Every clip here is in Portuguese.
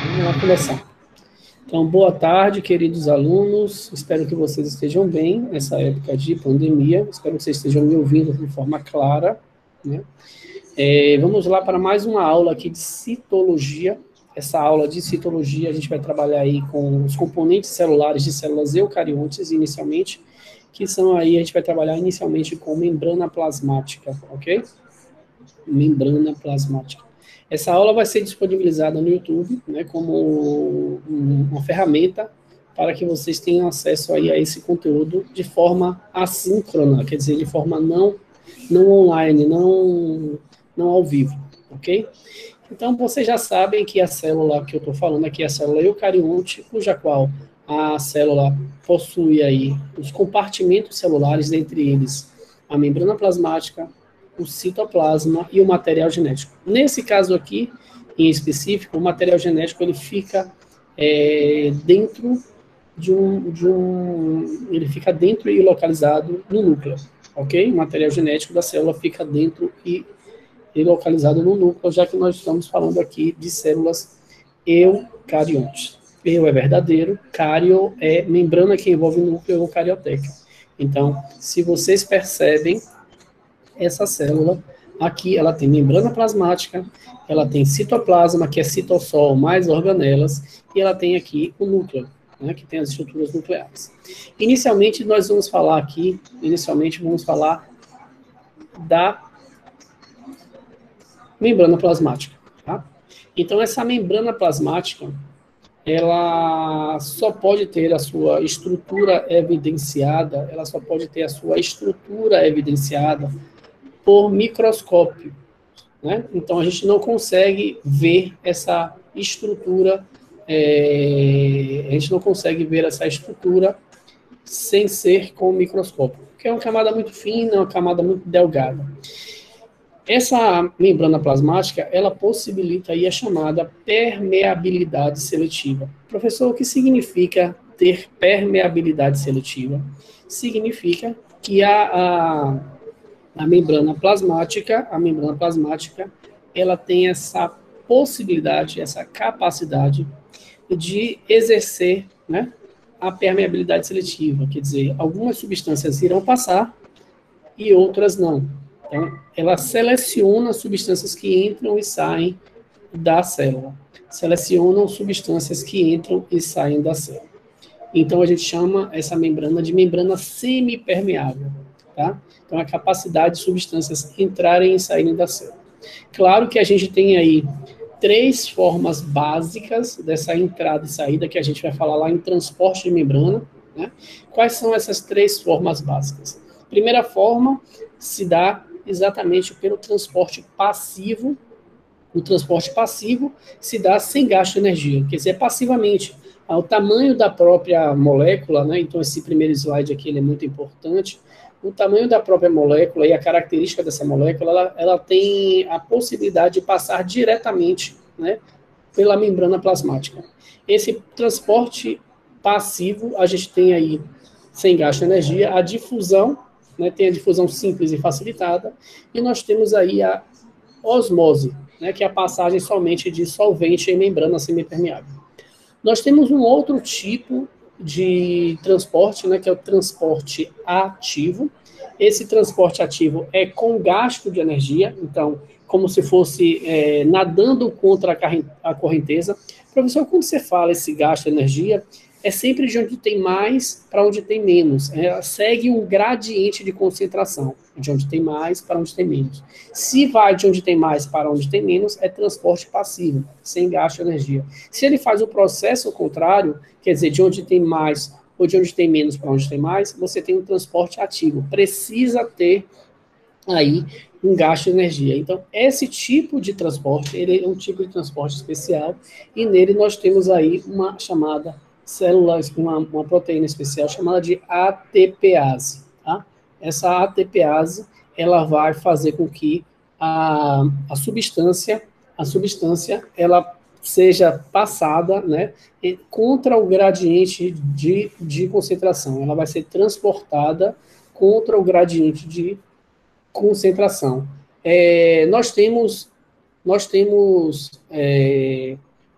Vamos lá começar. Então, boa tarde, queridos alunos. Espero que vocês estejam bem nessa época de pandemia. Espero que vocês estejam me ouvindo de forma clara, né? Vamos lá para mais uma aula aqui de citologia. Essa aula de citologia, a gente vai trabalhar aí com os componentes celulares de células eucariontes, inicialmente, que são aí, a gente vai trabalhar inicialmente com membrana plasmática, ok? Membrana plasmática. Essa aula vai ser disponibilizada no YouTube, né, como uma ferramenta para que vocês tenham acesso aí a esse conteúdo de forma assíncrona, quer dizer, de forma não online, não ao vivo, ok? Então, vocês já sabem que a célula que eu estou falando aqui é a célula eucarionte, cuja qual a célula possui aí os compartimentos celulares, dentre eles a membrana plasmática, o citoplasma e o material genético. Nesse caso aqui, em específico, o material genético ele fica dentro ele fica dentro e localizado no núcleo, ok? O material genético da célula fica dentro e localizado no núcleo, já que nós estamos falando aqui de células eucariontes. Eu é verdadeiro, cario é membrana que envolve o núcleo eucarioteca. Então, se vocês percebem, essa célula aqui, ela tem membrana plasmática, ela tem citoplasma, que é citossol mais organelas, e ela tem aqui o núcleo, né, que tem as estruturas nucleares. Inicialmente, nós vamos falar aqui, da membrana plasmática, tá? Então, essa membrana plasmática, ela só pode ter a sua estrutura evidenciada, por microscópio, né? Então, a gente não consegue ver essa estrutura, sem ser com o microscópio, porque é uma camada muito fina, uma camada muito delgada. Essa membrana plasmática, ela possibilita aí a chamada permeabilidade seletiva. Professor, o que significa ter permeabilidade seletiva? Significa que a membrana plasmática, ela tem essa possibilidade, essa capacidade de exercer, né, a permeabilidade seletiva, quer dizer, algumas substâncias irão passar e outras não. Então, ela seleciona substâncias que entram e saem da célula. Selecionam substâncias que entram e saem da célula. Então, a gente chama essa membrana de membrana semipermeável, tá? Então, a capacidade de substâncias entrarem e saírem da célula. Claro que a gente tem aí 3 formas básicas dessa entrada e saída, que a gente vai falar lá em transporte de membrana, né? Quais são essas 3 formas básicas? A primeira forma se dá exatamente pelo transporte passivo. O transporte passivo se dá sem gasto de energia, quer dizer, passivamente. O tamanho da própria molécula, né? Então, esse primeiro slide aqui ele é muito importante. O tamanho da própria molécula e a característica dessa molécula, ela tem a possibilidade de passar diretamente, né, pela membrana plasmática. Esse transporte passivo, a gente tem aí, sem gasto de energia, a difusão, né, tem a difusão simples e facilitada, e nós temos aí a osmose, né, que é a passagem somente de solvente em membrana semipermeável. Nós temos um outro tipo de transporte, né, que é o transporte ativo. Esse transporte ativo é com gasto de energia, então, como se fosse nadando contra a correnteza. Professor, quando você fala esse gasto de energia, é sempre de onde tem mais para onde tem menos. Segue um gradiente de concentração, de onde tem mais para onde tem menos. Se vai de onde tem mais para onde tem menos, é transporte passivo, sem gasto de energia. Se ele faz o processo contrário, quer dizer, de onde tem mais ou de onde tem menos para onde tem mais, você tem um transporte ativo. Precisa ter aí um gasto de energia. Então, esse tipo de transporte, ele é um tipo de transporte especial, e nele nós temos aí uma chamada células, uma proteína especial chamada de ATPase, tá? Essa ATPase, ela vai fazer com que a substância, ela seja passada, né, contra o gradiente de concentração. Ela vai ser transportada contra o gradiente de concentração. Nós temos nós temos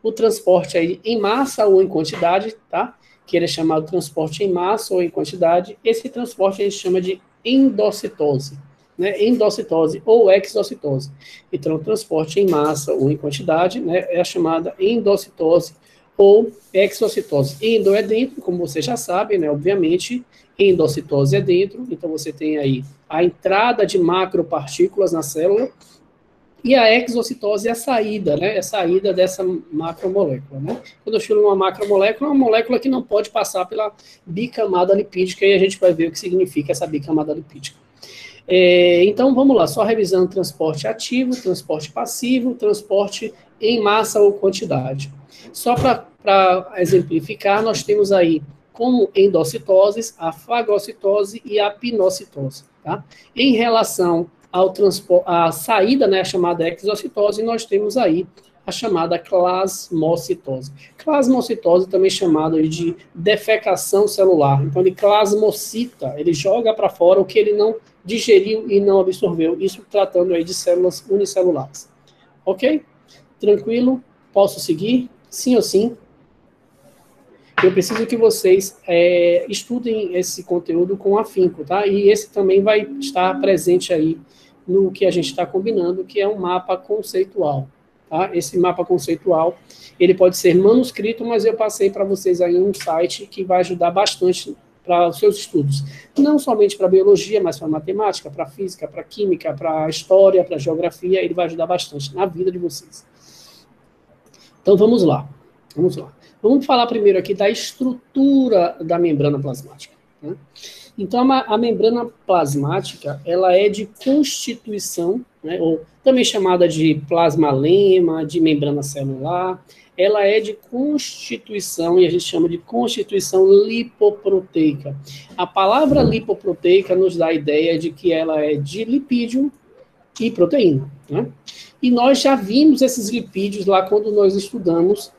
o transporte aí em massa ou em quantidade, tá? Que ele é chamado transporte em massa ou em quantidade. Esse transporte a gente chama de endocitose, né? Endocitose ou exocitose. Então, o transporte em massa ou em quantidade, né, é a chamada endocitose ou exocitose. Endo é dentro, como você já sabe, né? Obviamente, endocitose é dentro, então você tem aí a entrada de macropartículas na célula, e a exocitose é a saída, né? É a saída dessa macromolécula, né? Quando eu chamo uma macromolécula, é uma molécula que não pode passar pela bicamada lipídica, e a gente vai ver o que significa essa bicamada lipídica. Então, vamos lá, só revisando transporte ativo, transporte passivo, transporte em massa ou quantidade. Só para exemplificar, nós temos aí como endocitoses, a fagocitose e a pinocitose. Tá? Em relação ao à saída, né, a chamada exocitose, nós temos aí a chamada plasmocitose. Plasmocitose também chamada de defecação celular. Então, ele plasmocita, ele joga para fora o que ele não digeriu e não absorveu. Isso tratando aí de células unicelulares. Ok? Tranquilo? Posso seguir? Sim ou sim? Eu preciso que vocês estudem esse conteúdo com afinco, tá? E esse também vai estar presente aí no que a gente está combinando, que é um mapa conceitual, tá? Esse mapa conceitual, ele pode ser manuscrito, mas eu passei para vocês aí um site que vai ajudar bastante para os seus estudos. Não somente para biologia, mas para matemática, para física, para química, para história, para geografia, ele vai ajudar bastante na vida de vocês. Então, vamos lá. Vamos lá. Vamos falar primeiro aqui da estrutura da membrana plasmática. Né? Então, a membrana plasmática, ela é de constituição, né, ou também chamada de plasmalema, de membrana celular, ela é de constituição, e a gente chama de constituição lipoproteica. A palavra lipoproteica nos dá a ideia de que ela é de lipídio e proteína. Né? E nós já vimos esses lipídios lá quando nós estudamos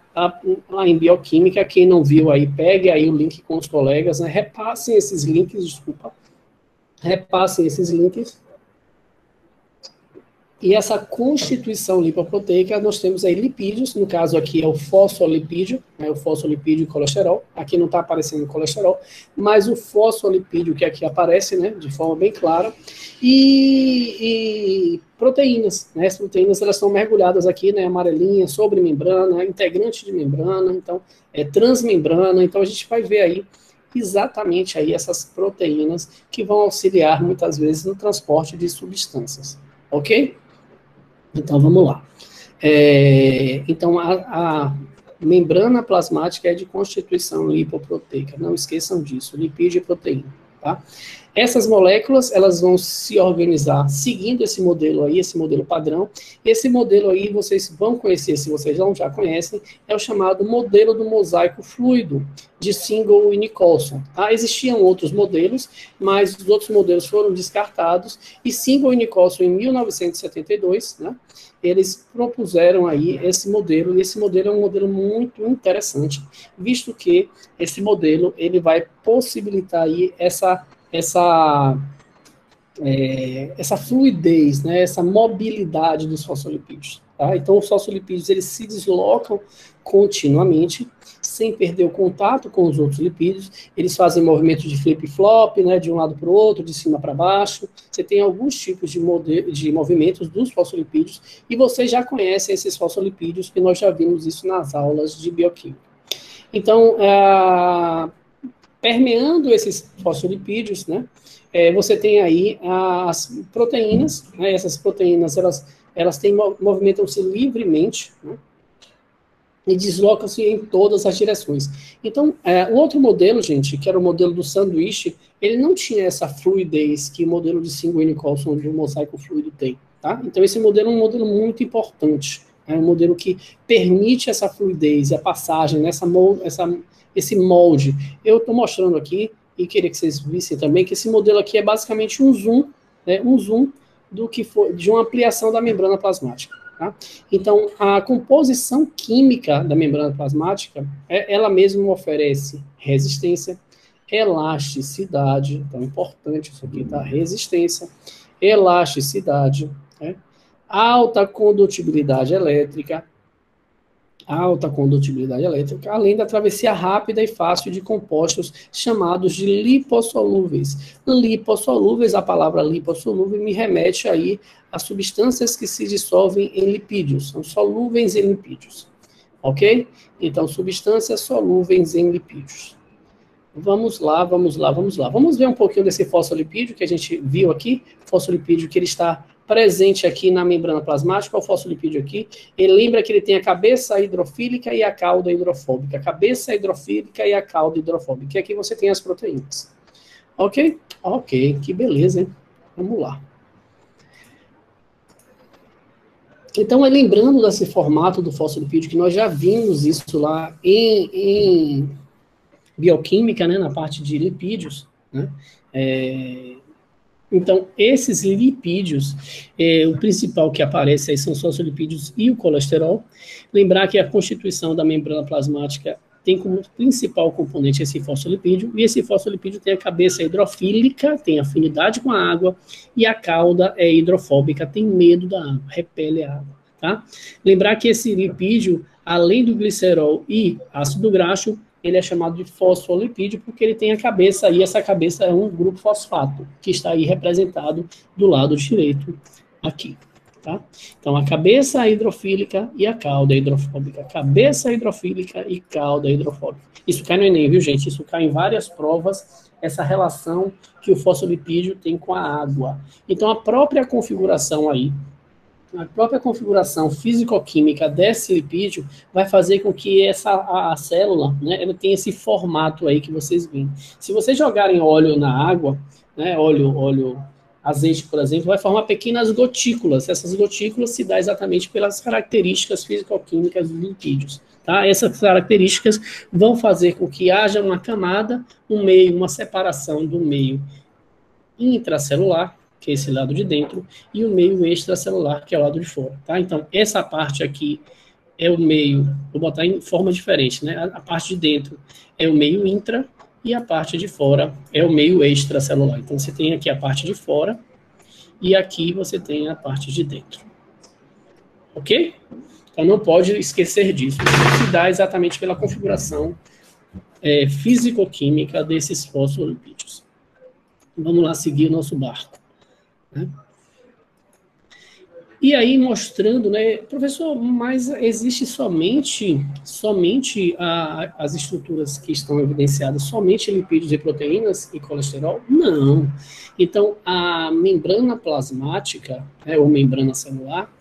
lá em bioquímica. Quem não viu aí, pegue aí o link com os colegas, né? Repassem esses links, repassem esses links. E essa constituição lipoproteica, nós temos aí lipídios, no caso aqui é o fosfolipídio, né, o fosfolipídio e colesterol, aqui não está aparecendo colesterol, mas o fosfolipídio que aqui aparece, né, de forma bem clara, e proteínas, né, as proteínas elas estão mergulhadas aqui, né, amarelinha, sobre membrana, integrante de membrana, então é transmembrana, então a gente vai ver aí exatamente aí essas proteínas que vão auxiliar muitas vezes no transporte de substâncias, ok? Então, vamos lá. Então, a membrana plasmática é de constituição lipoproteica. Não esqueçam disso, lipídio e proteína. Tá? Essas moléculas, elas vão se organizar seguindo esse modelo aí, esse modelo padrão. Esse modelo aí, vocês vão conhecer, se vocês não já conhecem, é o chamado modelo do mosaico fluido, de Single e Nicholson. Tá? Existiam outros modelos, mas os outros modelos foram descartados, e Single e Nicholson, em 1972, né, eles propuseram aí esse modelo, e esse modelo é um modelo muito interessante, visto que esse modelo, ele vai possibilitar aí essa fluidez, né, essa mobilidade dos fosfolipídios. Tá? Então, os fosfolipídios eles se deslocam continuamente, sem perder o contato com os outros lipídios. Eles fazem movimentos de flip-flop, né, de um lado para o outro, de cima para baixo. Você tem alguns tipos de movimentos dos fosfolipídios, e vocês já conhecem esses fosfolipídios, que nós já vimos isso nas aulas de bioquímica. Então, permeando esses fosfolipídios, né, você tem aí as proteínas, né, essas proteínas, elas movimentam-se livremente, né, e deslocam-se em todas as direções. Então, o outro modelo, gente, que era o modelo do sanduíche, ele não tinha essa fluidez que o modelo de Single e Nicholson, de um mosaico fluido, tem. Tá? Então, esse modelo é um modelo muito importante. É um modelo que permite essa fluidez, a passagem, né, esse molde. Eu estou mostrando aqui, e queria que vocês vissem também, que esse modelo aqui é basicamente um zoom, né, do que foi, de uma ampliação da membrana plasmática. Tá? Então, a composição química da membrana plasmática, ela mesma oferece resistência, elasticidade, então é importante isso aqui, tá? Resistência, elasticidade, né? alta condutibilidade elétrica, além da travessia rápida e fácil de compostos chamados de lipossolúveis. Lipossolúveis, a palavra lipossolúvel me remete aí a substâncias que se dissolvem em lipídios, são solúveis em lipídios, ok? Então, substâncias solúveis em lipídios. Vamos lá. Vamos ver um pouquinho desse fosfolipídio que a gente viu aqui, fosfolipídio que ele está presente aqui na membrana plasmática. O fosfolipídio aqui, ele lembra que ele tem a cabeça hidrofílica e a cauda hidrofóbica. A cabeça hidrofílica e a cauda hidrofóbica. E aqui você tem as proteínas. Ok? Ok, que beleza, hein? Vamos lá. Então, lembrando desse formato do fosfolipídio, que nós já vimos isso lá em bioquímica, né, na parte de lipídios, né? Então, esses lipídios, o principal que aparece aí são os fosfolipídios e o colesterol. Lembrar que a constituição da membrana plasmática tem como principal componente esse fosfolipídio, e esse fosfolipídio tem a cabeça hidrofílica, tem afinidade com a água, e a cauda é hidrofóbica, tem medo da água, repele a água, tá? Lembrar que esse lipídio, além do glicerol e ácido graxo, ele é chamado de fosfolipídio porque ele tem a cabeça, e essa cabeça é um grupo fosfato, que está aí representado do lado direito aqui. Tá? Então, a cabeça hidrofílica e a cauda hidrofóbica. Cabeça hidrofílica e cauda hidrofóbica. Isso cai no Enem, viu, gente? Isso cai em várias provas, essa relação que o fosfolipídio tem com a água. Então, a própria configuração aí, a própria configuração físico-química desse lipídio vai fazer com que a célula, né, ela tenha esse formato aí que vocês veem. Se vocês jogarem óleo na água, né, azeite, por exemplo, vai formar pequenas gotículas. Essas gotículas se dão exatamente pelas características físico-químicas dos lipídios. Tá? Essas características vão fazer com que haja uma camada, uma separação do meio intracelular, que é esse lado de dentro, e o meio extracelular, que é o lado de fora. Tá? Então, essa parte aqui é o meio, vou botar em forma diferente, né? A parte de dentro é o meio intra, e a parte de fora é o meio extracelular. Então, você tem aqui a parte de fora, e aqui você tem a parte de dentro. Ok? Então, não pode esquecer disso. Isso se dá exatamente pela configuração físico-química desses fosfolipídios. Vamos lá seguir o nosso barco. Né? E aí mostrando, né, professor, mas existe somente as estruturas que estão evidenciadas, somente lipídios e proteínas e colesterol? Não. Então, a membrana plasmática, né, ou membrana celular,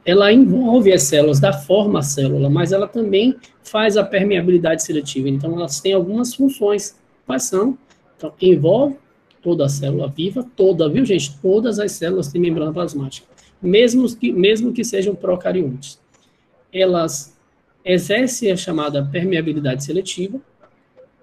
ela envolve as células, dá forma à célula, mas ela também faz a permeabilidade seletiva. Então, elas têm algumas funções. Quais são? Então, envolve toda a célula viva, toda, viu, gente? Todas as células têm membrana plasmática. Mesmo que sejam procariontes. Elas exercem a chamada permeabilidade seletiva,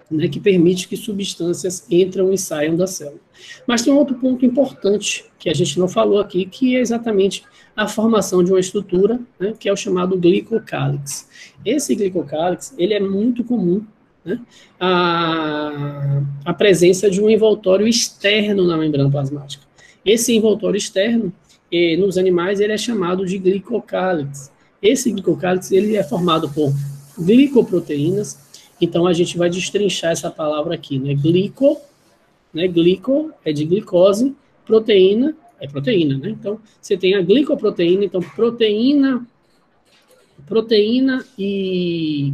né, que permite que substâncias entram e saiam da célula. Mas tem um outro ponto importante, que a gente não falou aqui, que é exatamente a formação de uma estrutura, né, que é o chamado glicocálix. Esse glicocálix, ele é muito comum, né, a presença de um envoltório externo na membrana plasmática. Esse envoltório externo, nos animais, ele é chamado de glicocálix. Esse glicocálix, ele é formado por glicoproteínas. Então, a gente vai destrinchar essa palavra aqui, né? Glico é de glicose, proteína é proteína, né? Então, você tem a glicoproteína, então proteína e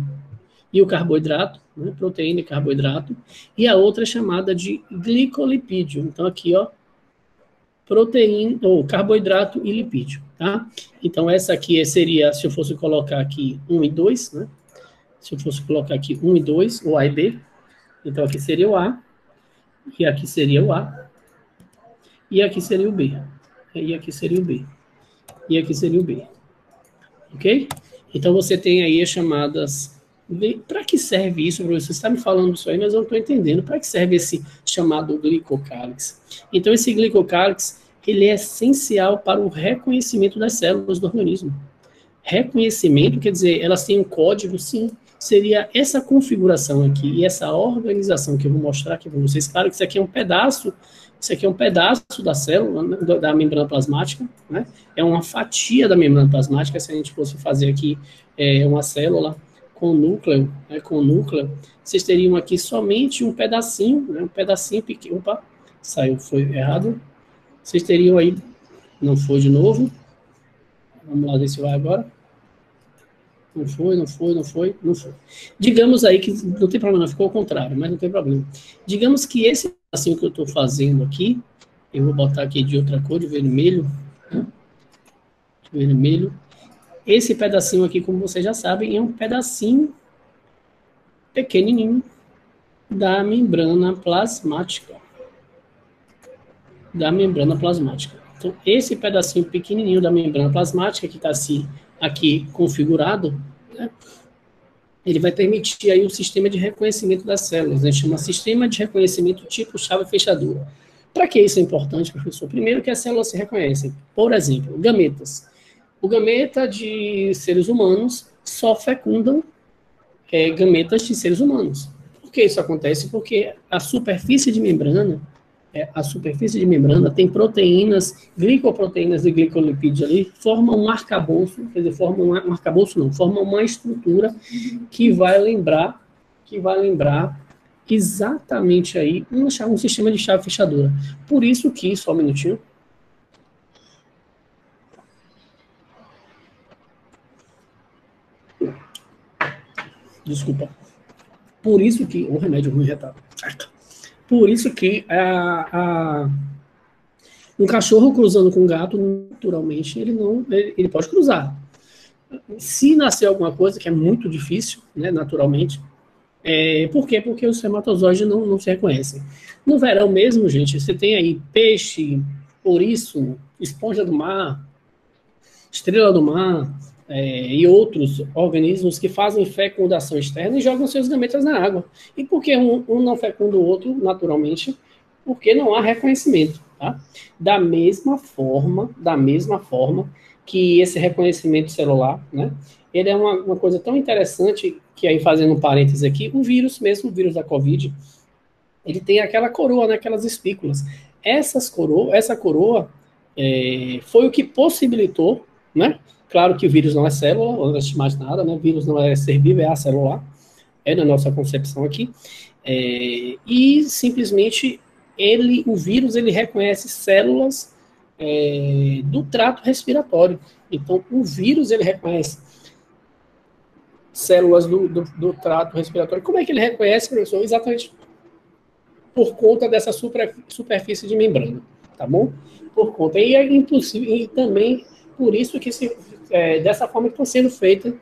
o carboidrato, né? Proteína e carboidrato, e a outra é chamada de glicolipídio. Então, aqui, ó, proteína, ou carboidrato e lipídio, tá? Então, essa aqui seria, se eu fosse colocar aqui 1 e 2, né? Se eu fosse colocar aqui 1 e 2, o A e B, então aqui seria o A, e aqui seria o A, e aqui seria o B, e aqui seria o B, e aqui seria o B, ok? Então, você tem aí as chamadas... Para que serve isso, professor? Você está me falando isso aí, mas eu não estou entendendo. Para que serve esse chamado glicocálix? Então, esse glicocálix, ele é essencial para o reconhecimento das células do organismo. Reconhecimento, quer dizer, elas têm um código, sim. Seria essa configuração aqui e essa organização que eu vou mostrar aqui para vocês. Claro que isso aqui é um pedaço Isso aqui é um pedaço da célula, né, da membrana plasmática, né? É uma fatia da membrana plasmática. Se a gente fosse fazer aqui uma célula com núcleo, né, vocês teriam aqui somente um pedacinho, né, um pedacinho pequeno. Opa, saiu, foi errado. Vocês teriam aí, não foi de novo. Vamos lá ver se vai agora. Não foi. Digamos aí que não tem problema, ficou ao contrário, mas não tem problema. Digamos que esse pedacinho que eu estou fazendo aqui, eu vou botar aqui de outra cor, de vermelho, né? De vermelho. Esse pedacinho aqui, como vocês já sabem, é um pedacinho pequenininho da membrana plasmática. Então, esse pedacinho pequenininho da membrana plasmática que está assim aqui configurado, né, ele vai permitir aí o sistema de reconhecimento das células, né, chama sistema de reconhecimento tipo chave fechadura. Para que isso é importante, professor? Primeiro que as células se reconhecem. Por exemplo, gametas. O gameta de seres humanos só fecundam gametas de seres humanos. Por que isso acontece? Porque a superfície de membrana tem proteínas, glicoproteínas e glicolipídios ali, formam um arcabouço, quer dizer, formam uma estrutura que vai lembrar exatamente aí um sistema de chave fechadura. Por isso que, só um minutinho. Desculpa. Por isso que o remédio ruim retado. Por isso que um cachorro cruzando com um gato, naturalmente, ele pode cruzar. Se nascer alguma coisa, que é muito difícil, né, naturalmente, por quê? Porque os espermatozoides não se reconhecem. No verão mesmo, gente, você tem aí peixe, ouriço, esponja do mar, estrela do mar, e outros organismos que fazem fecundação externa e jogam seus gametas na água. E por que um não fecunda o outro naturalmente? Porque não há reconhecimento. Tá? Da mesma forma que esse reconhecimento celular, né, ele é uma coisa tão interessante que, aí fazendo um parênteses aqui, o vírus da Covid, ele tem aquela coroa, né, aquelas espículas. Essa coroa foi o que possibilitou, né? Claro que o vírus não é célula, antes de mais nada, né? O vírus não é ser vivo, é acelular, na nossa concepção aqui. E simplesmente o vírus reconhece células do trato respiratório. Então, o vírus ele reconhece células do trato respiratório. Como é que ele reconhece, professor? Exatamente por conta dessa superfície de membrana, tá bom? Por conta. E é impossível, e também por isso que dessa forma que estão sendo feitas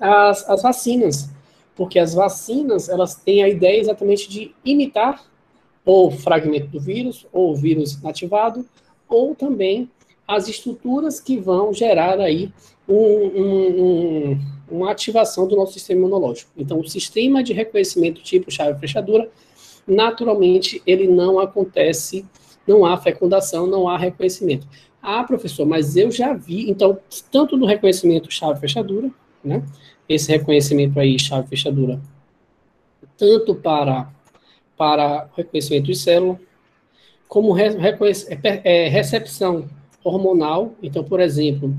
as vacinas, porque as vacinas elas têm a ideia exatamente de imitar ou fragmento do vírus, ou o vírus inativado, ou também as estruturas que vão gerar aí uma ativação do nosso sistema imunológico. Então, o sistema de reconhecimento tipo chave fechadura, naturalmente, ele não acontece, não há fecundação, não há reconhecimento. Ah, professor, mas eu já vi, então, tanto do reconhecimento chave-fechadura, né, esse reconhecimento aí, chave-fechadura, tanto para reconhecimento de célula, como recepção hormonal. Então, por exemplo,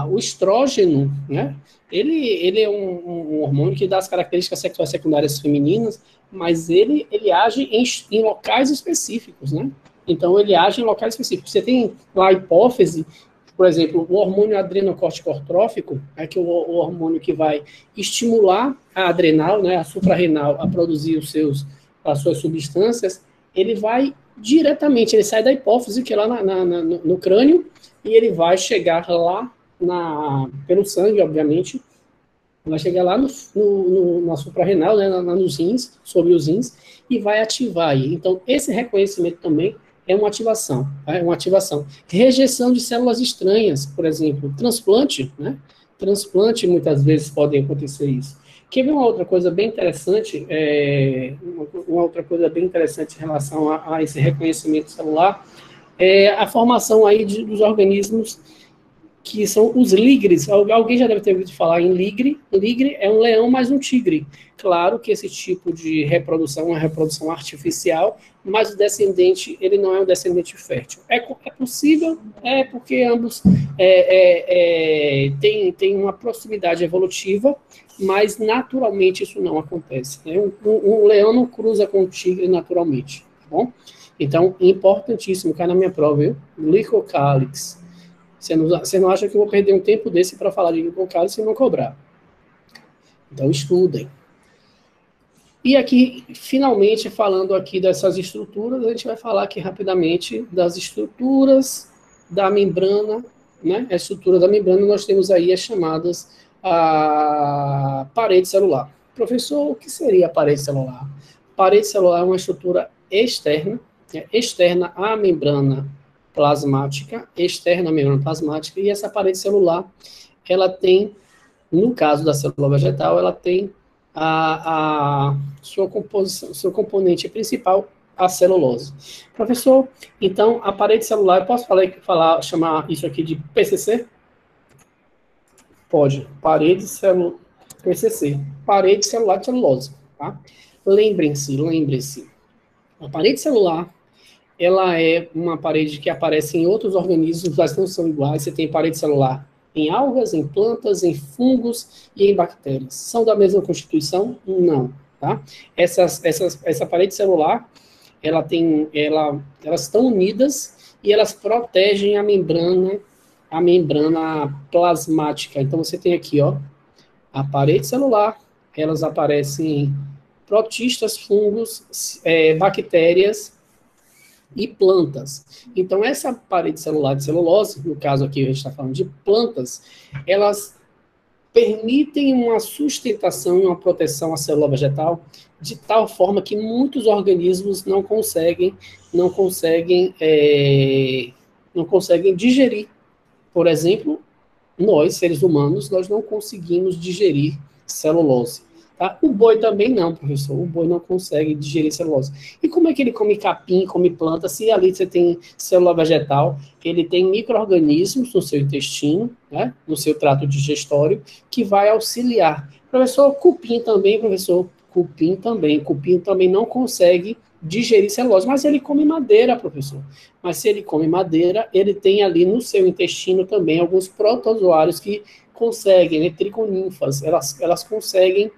o estrógeno, né, ele é um hormônio que dá as características sexuais secundárias femininas, mas ele age em locais específicos, né? Então, ele age em locais específicos. Você tem lá a hipófise, por exemplo, o hormônio adrenocorticotrófico, que é o hormônio que vai estimular a adrenal, né, a suprarrenal, a produzir as suas substâncias. Ele vai diretamente, ele sai da hipófise, que é lá no crânio, e ele vai chegar lá pelo sangue, obviamente, vai chegar lá na suprarrenal, né, nos rins, sobre os rins, e vai ativar aí. Então, esse reconhecimento também é uma ativação, Rejeição de células estranhas, por exemplo, transplante, né? Transplante, muitas vezes pode acontecer isso. Quer ver uma outra coisa bem interessante? Em relação a esse reconhecimento celular, é a formação aí dos organismos que são os ligres. Alguém já deve ter ouvido falar em ligre. Ligre é um leão mais um tigre. Claro que esse tipo de reprodução é uma reprodução artificial, mas o descendente, ele não é um descendente fértil. É possível, porque ambos têm uma proximidade evolutiva, mas naturalmente isso não acontece. Né? Um leão não cruza com um tigre naturalmente. Tá bom? Então, importantíssimo, cai na minha prova, viu? Glicocálix. Você não acha que eu vou perder um tempo desse para falar de glicocálix e não cobrar? Então, estudem. E aqui, finalmente, falando aqui dessas estruturas, a gente vai falar aqui rapidamente das estruturas da membrana, né? A estrutura da membrana, nós temos aí as chamadas a parede celular. Professor, o que seria a parede celular? Parede celular é uma estrutura externa, externa à membrana plasmática, externa à membrana plasmática, e essa parede celular, ela tem, no caso da célula vegetal, ela tem a sua composição, seu componente principal, a celulose. Professor, então, a parede celular, eu posso chamar isso aqui de PCC? Pode. PCC. Parede celular de celulose. Tá? Lembrem-se. A parede celular, ela é uma parede que aparece em outros organismos, mas não são iguais. Você tem parede celular em algas, em plantas, em fungos e em bactérias. São da mesma constituição? Não. Tá? Essa parede celular, elas estão unidas e elas protegem a membrana plasmática. Então, você tem aqui, ó, a parede celular, elas aparecem em protistas, fungos, bactérias e plantas. Então, essa parede celular de celulose, no caso aqui a gente está falando de plantas, elas permitem uma sustentação e uma proteção à célula vegetal de tal forma que muitos organismos não conseguem digerir. Por exemplo, nós, seres humanos, nós não conseguimos digerir celulose. Tá? O boi também não, professor. O boi não consegue digerir celulose. E como é que ele come capim, come planta? Se ali você tem célula vegetal, ele tem micro-organismos no seu intestino, né, no seu trato digestório, que vai auxiliar. Professor, cupim também, professor. Cupim também não consegue digerir celulose, mas ele come madeira, professor. Mas se ele come madeira, ele tem ali no seu intestino também alguns protozoários que conseguem, né, triconinfas, elas conseguem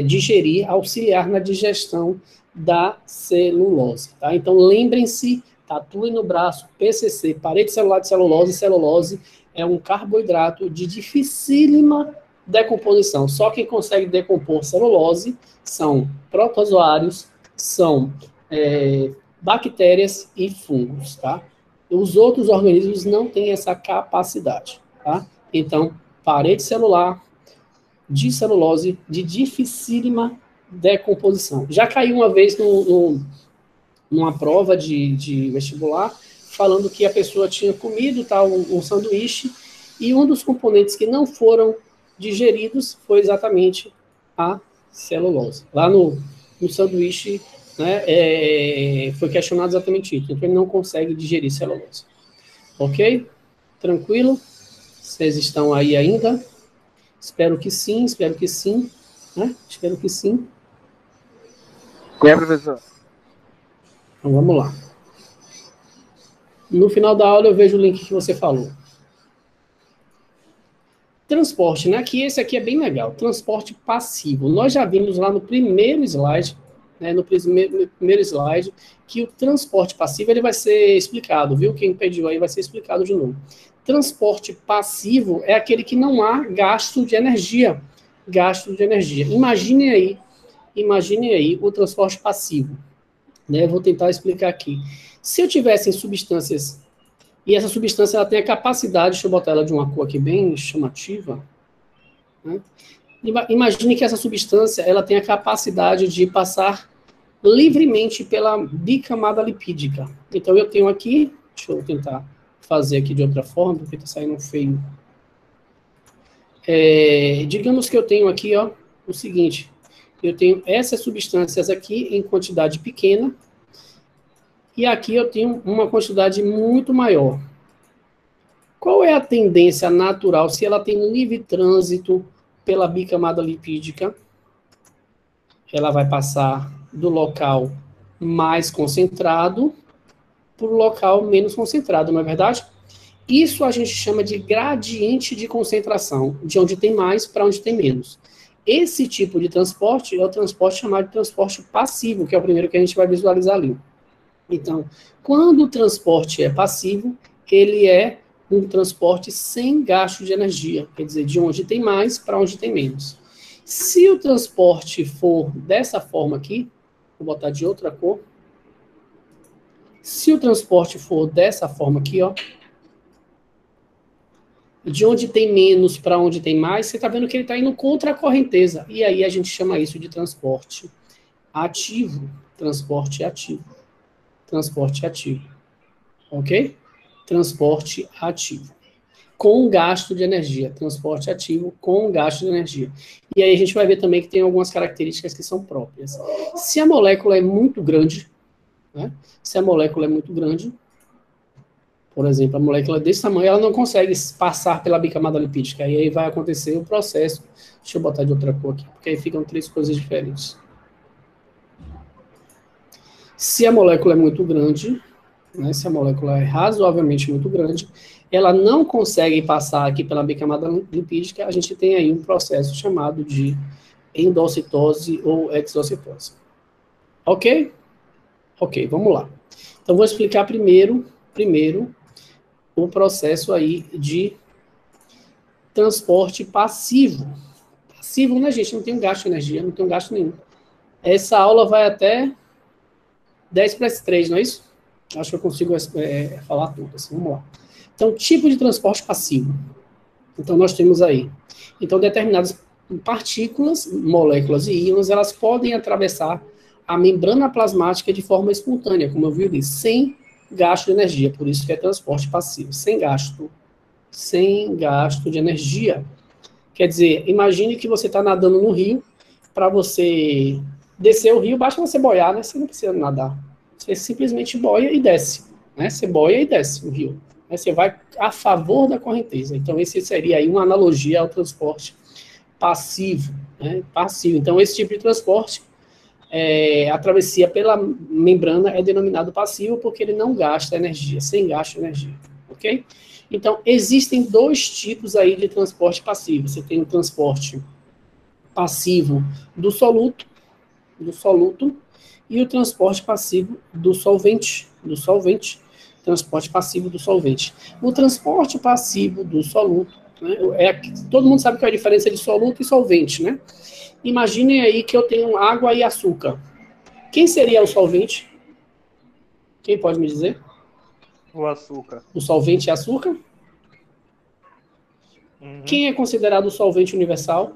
digerir, auxiliar na digestão da celulose. Tá? Então, lembrem-se, tatuem no braço, PCC, parede celular de celulose. Celulose é um carboidrato de dificílima decomposição. Só quem consegue decompor celulose são protozoários, são bactérias e fungos. Tá? Os outros organismos não têm essa capacidade. Tá? Então, parede celular de celulose de dificílima decomposição. Já caiu uma vez numa prova de vestibular, falando que a pessoa tinha comido um sanduíche e um dos componentes que não foram digeridos foi exatamente a celulose. Lá no sanduíche, né, foi questionado exatamente isso. Então, ele não consegue digerir celulose. Ok? Tranquilo? Vocês estão aí ainda? Espero que sim. Né? Espero que sim. Professor. Então, vamos lá. No final da aula, eu vejo o link que você falou. Transporte, né? Esse aqui é bem legal. Transporte passivo. Nós já vimos lá no primeiro slide, né, que o transporte passivo ele vai ser explicado, viu? Quem pediu aí vai ser explicado de novo. Transporte passivo é aquele que não há gasto de energia. Imaginem aí o transporte passivo. Né? Eu vou tentar explicar aqui. Se eu tivesse substâncias, e essa substância ela tem a capacidade, deixa eu botar ela de uma cor aqui bem chamativa, né? Imagine que essa substância ela tem a capacidade de passar livremente pela bicamada lipídica. Então eu tenho aqui, deixa eu tentar fazer aqui de outra forma, porque está saindo feio. Digamos que eu tenho aqui, ó, o seguinte, eu tenho essas substâncias aqui em quantidade pequena, e aqui eu tenho uma quantidade muito maior. Qual é a tendência natural se ela tem um livre trânsito pela bicamada lipídica? Ela vai passar do local mais concentrado para o local menos concentrado, não é verdade? Isso a gente chama de gradiente de concentração, de onde tem mais para onde tem menos. Esse tipo de transporte é o transporte chamado de transporte passivo, que é o primeiro que a gente vai visualizar ali. Então, quando o transporte é passivo, ele é um transporte sem gasto de energia, quer dizer, de onde tem mais para onde tem menos. Se o transporte for dessa forma aqui, vou botar de outra cor. Se o transporte for dessa forma aqui, ó, de onde tem menos para onde tem mais, você está vendo que ele está indo contra a correnteza. E aí a gente chama isso de transporte ativo. Transporte ativo. Transporte ativo. Ok? Transporte ativo. Com gasto de energia. Transporte ativo com gasto de energia. E aí a gente vai ver também que tem algumas características que são próprias. Se a molécula é muito grande, né? Se a molécula é muito grande, por exemplo, a molécula desse tamanho, ela não consegue passar pela bicamada lipídica. E aí vai acontecer o processo. Deixa eu botar de outra cor aqui, porque aí ficam três coisas diferentes. Se a molécula é muito grande, né, se a molécula é razoavelmente muito grande, ela não consegue passar aqui pela bicamada lipídica, a gente tem aí um processo chamado de endocitose ou exocitose. Ok? Ok, vamos lá. Então, vou explicar primeiro o processo aí de transporte passivo. Passivo, né, gente? Não tem um gasto de energia, não tem um gasto nenhum. Essa aula vai até 10 para as 3, não é isso? Acho que eu consigo falar tudo. Assim, vamos lá. Então, tipo de transporte passivo. Então, nós temos aí. Então, determinadas partículas, moléculas e íons, elas podem atravessar a membrana plasmática de forma espontânea, como eu vi ali, sem gasto de energia. Por isso que é transporte passivo. Sem gasto de energia. Quer dizer, imagine que você está nadando no rio, para você descer o rio, basta você boiar, né? Você não precisa nadar. Você simplesmente boia e desce, né? Você boia e desce o rio. Você vai a favor da correnteza. Então, esse seria aí uma analogia ao transporte passivo, né? Passivo. Então, esse tipo de transporte, a travessia pela membrana é denominado passivo porque ele não gasta energia, sem gasto de energia, ok? Então, existem dois tipos aí de transporte passivo. Você tem o transporte passivo do soluto, e o transporte passivo do solvente, transporte passivo do solvente. O transporte passivo do soluto, né, todo mundo sabe qual é a diferença de soluto e solvente, né? Imaginem aí que eu tenho água e açúcar. Quem seria o solvente? Quem pode me dizer? O açúcar. O solvente é açúcar? Uhum. Quem é considerado o solvente universal?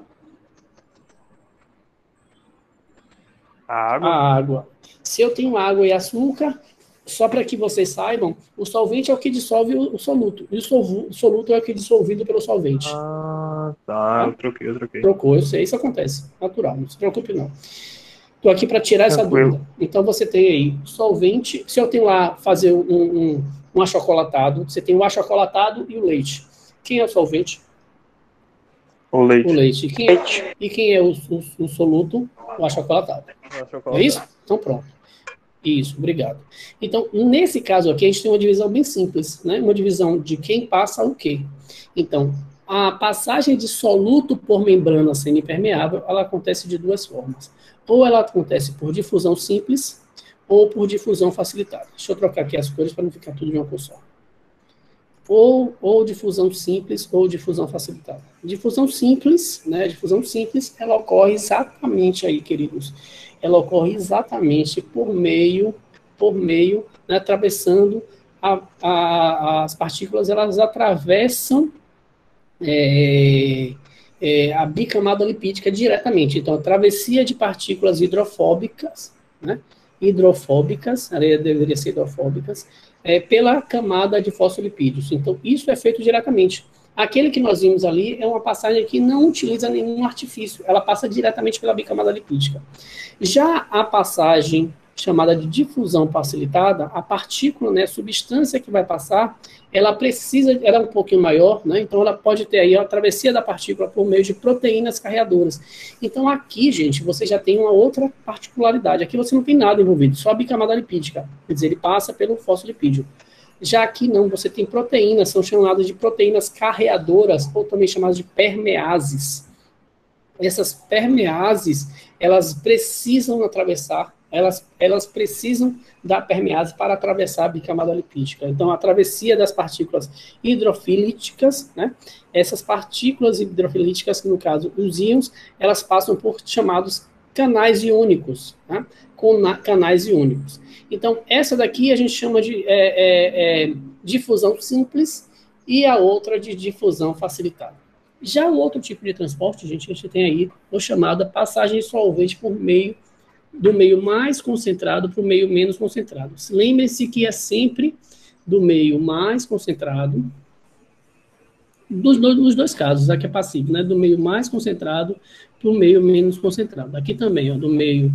A água. A água. Se eu tenho água e açúcar, só para que vocês saibam, o solvente é o que dissolve o soluto. E o soluto é o que é dissolvido pelo solvente. Ah, tá. Eu troquei. Trocou, eu sei, isso acontece. Natural, não se preocupe não. Estou aqui para tirar essa dúvida. Então, você tem aí solvente. Se eu tenho lá fazer um achocolatado, você tem o achocolatado e o leite. Quem é o solvente? O leite. O leite. E quem é o soluto? O achocolatado. É isso? Então, pronto. Isso, obrigado. Então, nesse caso aqui, a gente tem uma divisão bem simples, né? Uma divisão de quem passa o quê. Então, a passagem de soluto por membrana semipermeável, ela acontece de duas formas. Ou ela acontece por difusão simples, ou por difusão facilitada. Deixa eu trocar aqui as cores para não ficar tudo de uma cor só. Ou difusão simples, ou difusão facilitada. Difusão simples, né? Difusão simples, ela ocorre exatamente aí, queridos. Ela ocorre exatamente por meio, né, atravessando as partículas, elas atravessam a bicamada lipídica diretamente. Então, a travessia de partículas hidrofóbicas, né? Hidrofóbicas, areia deveria ser hidrofóbicas, pela camada de fosfolipídios. Então, isso é feito diretamente. Aquele que nós vimos ali é uma passagem que não utiliza nenhum artifício, ela passa diretamente pela bicamada lipídica. Já a passagem chamada de difusão facilitada, a partícula, né, a substância que vai passar, ela é um pouquinho maior, né, então ela pode ter aí a travessia da partícula por meio de proteínas carreadoras. Então aqui, gente, você já tem uma outra particularidade. Aqui você não tem nada envolvido, só a bicamada lipídica, quer dizer, ele passa pelo fosfolipídio. Já aqui não, você tem proteínas, são chamadas de proteínas carreadoras, ou também chamadas de permeases. Essas permeases, elas precisam atravessar, elas precisam da permease para atravessar a bicamada lipídica. Então, a travessia das partículas hidrofilíticas, né? Essas partículas hidrofilíticas, que no caso os íons, elas passam por chamados canais iônicos, né? Canais iônicos. Então, essa daqui a gente chama de difusão simples e a outra de difusão facilitada. Já o outro tipo de transporte, gente, a gente tem aí o chamado passagem solvente por meio do meio mais concentrado para o meio menos concentrado. Lembre-se que é sempre do meio mais concentrado, nos dois casos, aqui é passivo, né? Do meio mais concentrado para o meio menos concentrado. Aqui também, ó, do meio,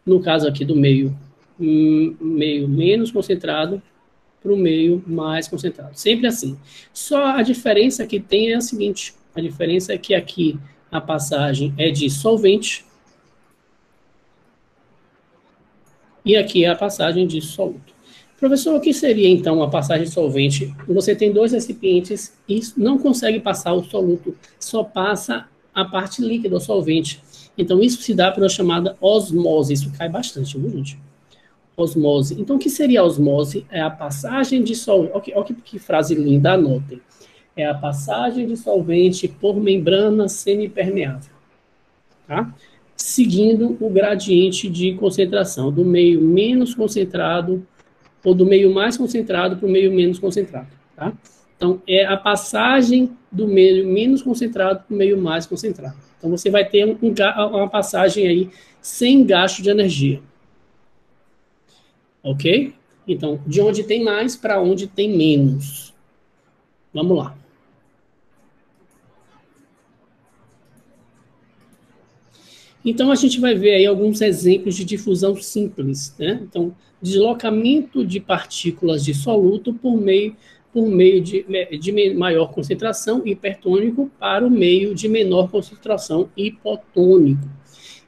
no caso aqui do meio menos concentrado para o meio mais concentrado. Sempre assim. Só a diferença que tem é a seguinte, a diferença é que aqui a passagem é de solvente e aqui é a passagem de soluto. Professor, o que seria então a passagem solvente? Você tem dois recipientes e não consegue passar o soluto, só passa a parte líquida, o solvente. Então isso se dá pela chamada osmose, isso cai bastante, viu, gente? Osmose. Então, o que seria a osmose? É a passagem de solvente. Olha que frase linda, anotem. É a passagem de solvente por membrana semipermeável. Tá? Seguindo o gradiente de concentração, do meio menos concentrado, ou do meio mais concentrado para o meio menos concentrado. Tá? Então, é a passagem do meio menos concentrado para o meio mais concentrado. Então, você vai ter uma passagem aí sem gasto de energia. Ok? Então, de onde tem mais para onde tem menos. Vamos lá. Então, a gente vai ver aí alguns exemplos de difusão simples, né? Então, deslocamento de partículas de soluto por meio de maior concentração hipertônico para o meio de menor concentração hipotônico.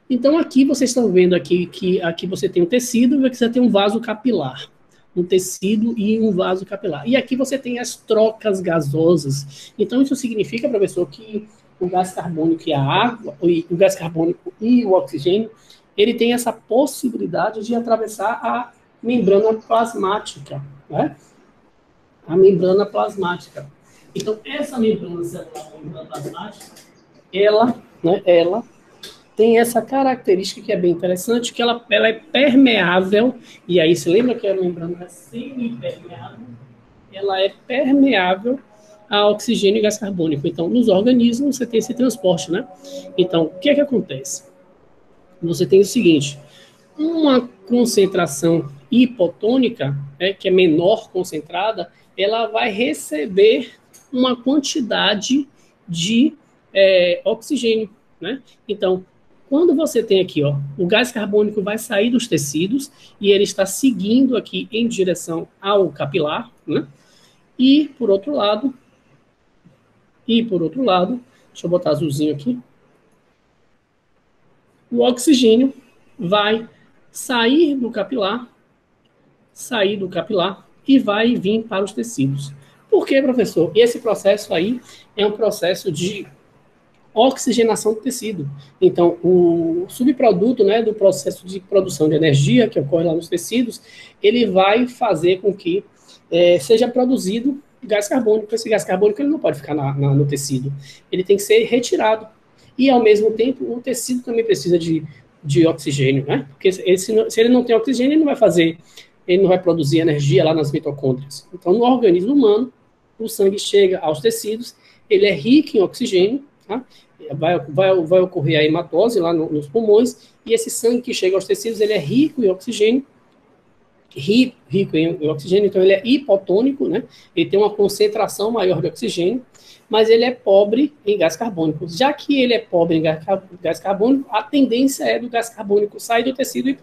Então, aqui vocês estão vendo aqui que aqui você tem um tecido e aqui você tem um vaso capilar. Um tecido e um vaso capilar. E aqui você tem as trocas gasosas. Então, isso significa, professor, que o gás carbônico e a água, o gás carbônico e o oxigênio, ele tem essa possibilidade de atravessar a membrana plasmática, né? A membrana plasmática. Então, essa membrana celular, a membrana plasmática, ela tem essa característica que é bem interessante, que ela é permeável, e aí se lembra que a membrana é semi-permeável, ela é permeável a oxigênio e gás carbônico. Então, nos organismos você tem esse transporte, né? Então, o que é que acontece? Você tem o seguinte, uma concentração hipotônica, né, que é menor concentrada, ela vai receber uma quantidade de oxigênio, né? Então, quando você tem aqui, ó, o gás carbônico vai sair dos tecidos e ele está seguindo aqui em direção ao capilar, né? E por outro lado, deixa eu botar azulzinho aqui, o oxigênio vai sair do capilar e vai vir para os tecidos. Por quê, professor? Esse processo aí é um processo de oxigenação do tecido. Então, o subproduto, né, do processo de produção de energia que ocorre lá nos tecidos, ele vai fazer com que seja produzido gás carbônico. Esse gás carbônico ele não pode ficar no tecido. Ele tem que ser retirado. E, ao mesmo tempo, o tecido também precisa de oxigênio, né? Porque se ele não tem oxigênio, ele não vai produzir energia lá nas mitocôndrias. Então, no organismo humano, o sangue chega aos tecidos, ele é rico em oxigênio, tá? Vai ocorrer a hematose lá nos pulmões, e esse sangue que chega aos tecidos, ele é rico em oxigênio, então ele é hipotônico, né? Ele tem uma concentração maior de oxigênio, mas ele é pobre em gás carbônico. Já que ele é pobre em gás carbônico, a tendência é do gás carbônico sair do tecido e ir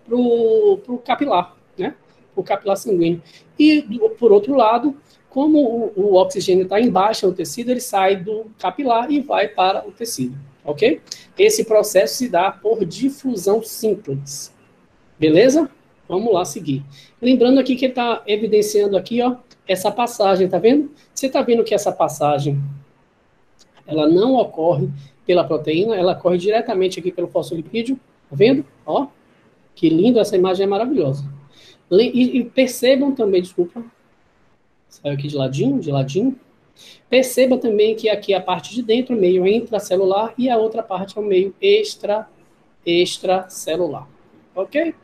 pro capilar, né? O capilar sanguíneo. E, por outro lado, como o oxigênio está embaixo do tecido, ele sai do capilar e vai para o tecido, ok? Esse processo se dá por difusão simples, beleza? Vamos lá seguir. Lembrando aqui que ele está evidenciando aqui, ó, essa passagem, tá vendo? Você está vendo que essa passagem, ela não ocorre pela proteína, ela ocorre diretamente aqui pelo fosfolipídio, tá vendo? Ó, que lindo, essa imagem é maravilhosa. E percebam também, desculpa, saiu aqui de ladinho, de ladinho. Perceba também que aqui a parte de dentro, o meio intracelular, e a outra parte é o meio extracelular. Ok?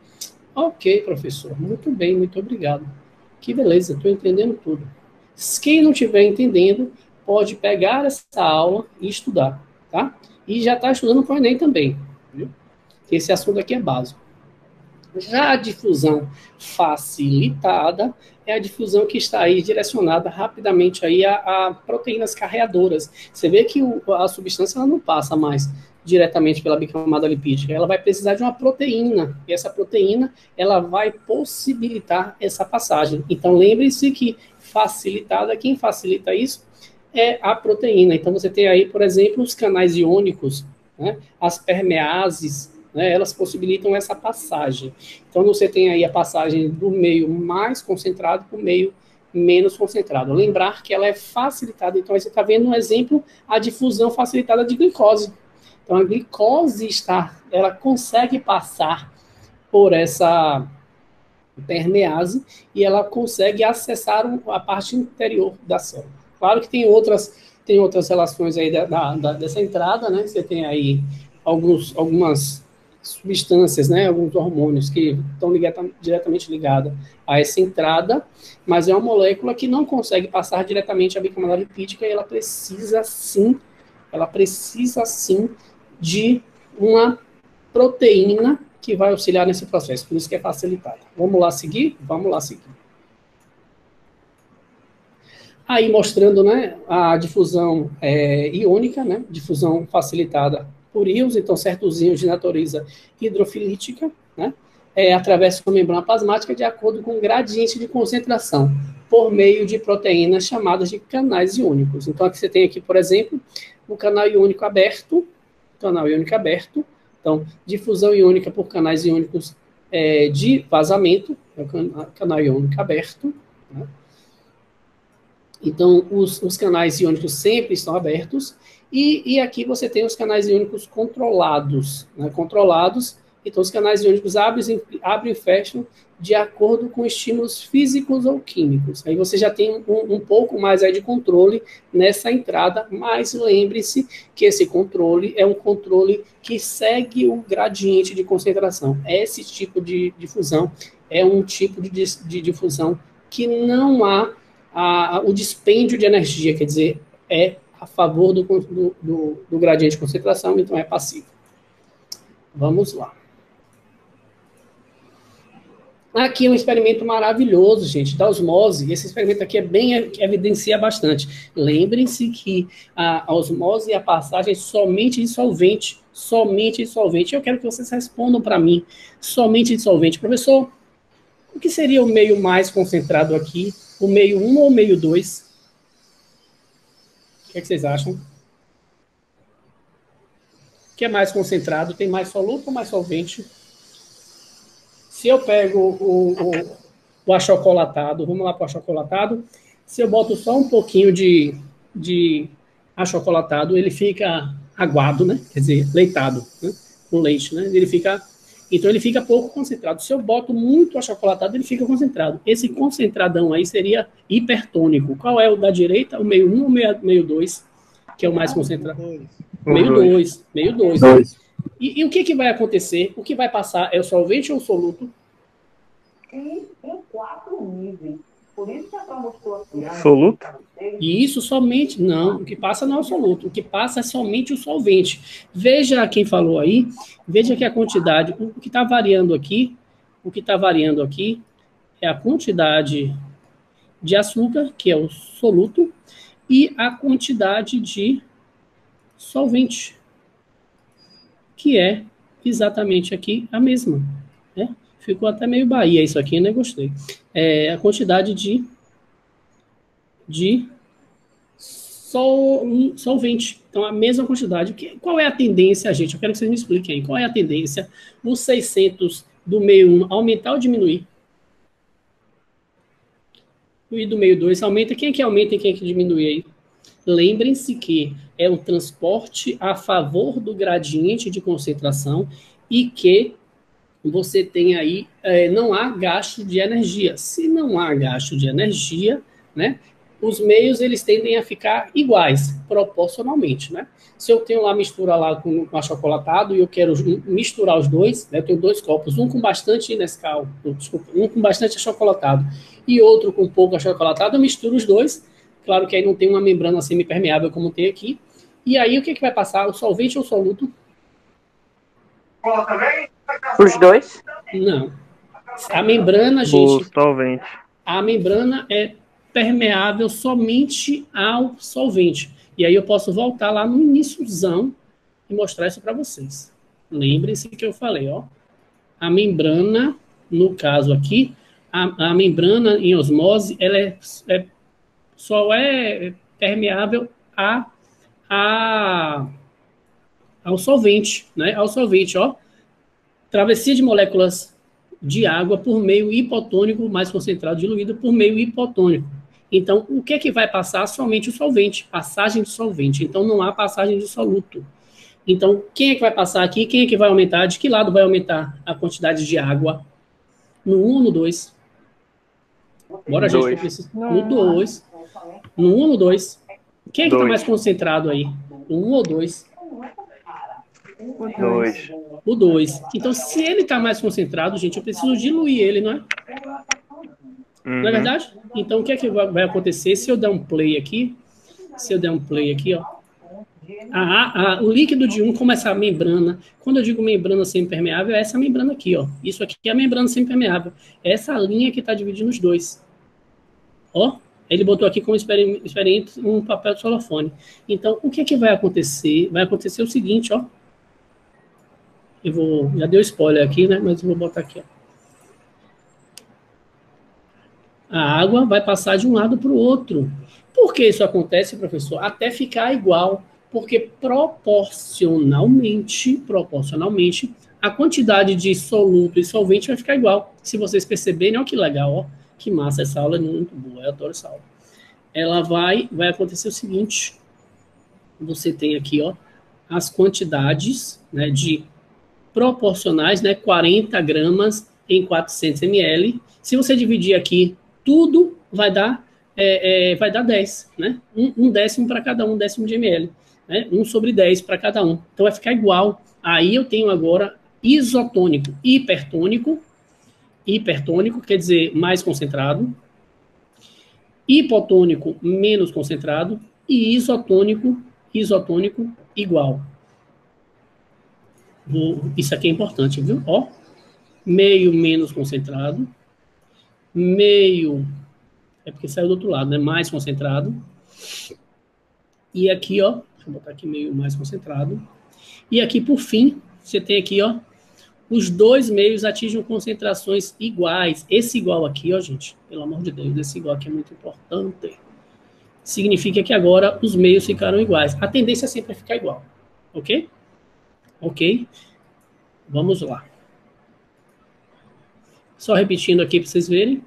Ok, professor. Muito bem, muito obrigado. Que beleza, estou entendendo tudo. Quem não estiver entendendo, pode pegar essa aula e estudar, tá? E já está estudando para o Enem também, viu? Esse assunto aqui é básico. Já a difusão facilitada é a difusão que está aí direcionada rapidamente aí a proteínas carreadoras. Você vê que a substância ela não passa mais diretamente pela bicamada lipídica, ela vai precisar de uma proteína, e essa proteína ela vai possibilitar essa passagem. Então lembre-se que facilitada, quem facilita isso é a proteína. Então você tem aí, por exemplo, os canais iônicos, né, as permeases, né, elas possibilitam essa passagem. Então, você tem aí a passagem do meio mais concentrado para o meio menos concentrado. Lembrar que ela é facilitada. Então, aí você está vendo um exemplo, a difusão facilitada de glicose. Então, a glicose ela consegue passar por essa permease e ela consegue acessar a parte interior da célula. Claro que tem outras relações aí dessa entrada, né? Você tem aí algumas substâncias, né, alguns hormônios que estão diretamente ligados a essa entrada, mas é uma molécula que não consegue passar diretamente a bicamada lipídica e ela precisa sim de uma proteína que vai auxiliar nesse processo, por isso que é facilitado. Vamos lá seguir? Vamos lá seguir. Aí mostrando, né, a difusão iônica, né, difusão facilitada por íons, então certos íons de natureza hidrofilítica, né, atravessam a membrana plasmática de acordo com o gradiente de concentração, por meio de proteínas chamadas de canais iônicos. Então aqui você tem aqui, por exemplo, o canal iônico aberto, então difusão iônica por canais iônicos de vazamento, é o canal iônico aberto, né? Então, os canais iônicos sempre estão abertos, e aqui você tem os canais iônicos controlados, né? Controlados, então os canais iônicos abrem e fecham de acordo com estímulos físicos ou químicos. Aí você já tem um pouco mais aí de controle nessa entrada, mas lembre-se que esse controle é um controle que segue o gradiente de concentração. Esse tipo de difusão é um tipo de difusão que não há o dispêndio de energia, quer dizer, é a favor do gradiente de concentração, então é passivo. Vamos lá. Aqui é um experimento maravilhoso, gente, da osmose. Esse experimento aqui evidencia bastante. Lembrem-se que a osmose é a passagem somente de solvente. Somente de solvente. Eu quero que vocês respondam para mim. Somente de solvente. Professor, o que seria o meio mais concentrado aqui? O meio 1 ou o meio 2? O que vocês acham? O que é mais concentrado? Tem mais soluto ou mais solvente? Se eu pego o achocolatado, vamos lá para o achocolatado, se eu boto só um pouquinho de achocolatado, ele fica aguado, né? Quer dizer, leitado, né? Com leite, né? Então ele fica pouco concentrado. Se eu boto muito achocolatado, ele fica concentrado. Esse concentradão aí seria hipertônico. Qual é o da direita? O meio 1 ou meio 2? Que é o mais concentrado? Meio 2. Meio 2. E o que vai acontecer? O que vai passar é o solvente ou o soluto? Em 4 níveis. Por isso que a musculatura... Soluto? E isso somente... Não, o que passa não é o soluto. O que passa é somente o solvente. Veja quem falou aí. Veja que a quantidade... O que está variando aqui é a quantidade de açúcar, que é o soluto, e a quantidade de solvente, que é exatamente aqui a mesma, né? Ficou até meio Bahia isso aqui, né? Gostei. A quantidade de solvente. Então, a mesma quantidade. Qual é a tendência, gente? Eu quero que vocês me expliquem aí. Qual é a tendência? Os 600 do meio 1 aumentar ou diminuir? E do meio 2 aumenta. Quem é que aumenta e quem é que diminui aí? Lembrem-se que é um transporte a favor do gradiente de concentração e que você tem aí, não há gasto de energia. Se não há gasto de energia, né, os meios eles tendem a ficar iguais, proporcionalmente, né? Se eu tenho lá mistura lá com achocolatado e eu quero misturar os dois, né, eu tenho dois copos, um com bastante Nescau, desculpa, um com bastante achocolatado e outro com pouco achocolatado, eu misturo os dois. Claro que aí não tem uma membrana semipermeável como tem aqui. E aí o que vai passar? O solvente ou o soluto? Os dois? Não. A membrana, O gente, solvente. a membrana é permeável somente ao solvente. E aí eu posso voltar lá no iníciozão e mostrar isso para vocês. Lembrem-se que eu falei, ó. A membrana, no caso aqui, a membrana em osmose, ela só é permeável ao solvente, né? Ao solvente, ó. Travessia de moléculas de água por meio hipotônico mais concentrado diluído por meio hipotônico. Então, o que é que vai passar? Somente o solvente, passagem de solvente. Então, não há passagem de soluto. Então, quem é que vai passar aqui? Quem é que vai aumentar? De que lado vai aumentar a quantidade de água? No 1 ou no 2? Bora, gente, que eu preciso. No 2. No 1 ou no 2? Quem é que está mais concentrado aí? No 1 ou 2? 2. O 2. Então, se ele está mais concentrado, gente, eu preciso diluir ele, não é? Não é verdade? Então, o que é que vai acontecer se eu der um play aqui? Se eu der um play aqui, ó. O líquido de 1, como essa membrana, quando eu digo membrana semipermeável, é essa membrana aqui, ó. Isso aqui é a membrana semipermeável. É essa linha que está dividindo os dois. Ó, ele botou aqui como experiente um papel de celofane. Então, o que é que vai acontecer? Vai acontecer o seguinte, ó. Já deu spoiler aqui, né? Mas eu vou botar aqui, ó. A água vai passar de um lado para o outro. Por que isso acontece, professor? Até ficar igual. Porque proporcionalmente, a quantidade de soluto e solvente vai ficar igual. Se vocês perceberem, olha que legal, ó. Que massa, essa aula é muito boa, eu adoro essa aula. Ela vai acontecer o seguinte. Você tem aqui, ó, as quantidades, né, de proporcionais, né, 40 gramas em 400 ml. Se você dividir aqui tudo, vai dar 10, né? Um décimo para cada um décimo de ml. Né? 1 sobre 10 para cada um. Então vai ficar igual. Aí eu tenho agora isotônico, hipertônico quer dizer mais concentrado, hipotônico menos concentrado e isotônico igual. Isso aqui é importante, viu? Ó, meio menos concentrado, meio é porque saiu do outro lado, né? Mais concentrado. E aqui, ó, deixa eu botar aqui meio mais concentrado. E aqui, por fim, você tem aqui, ó, os dois meios atingem concentrações iguais. Esse igual aqui, ó, gente, pelo amor de Deus, esse igual aqui é muito importante. Significa que agora os meios ficaram iguais. A tendência sempre é ficar igual, ok? Ok? Vamos lá. Só repetindo aqui para vocês verem.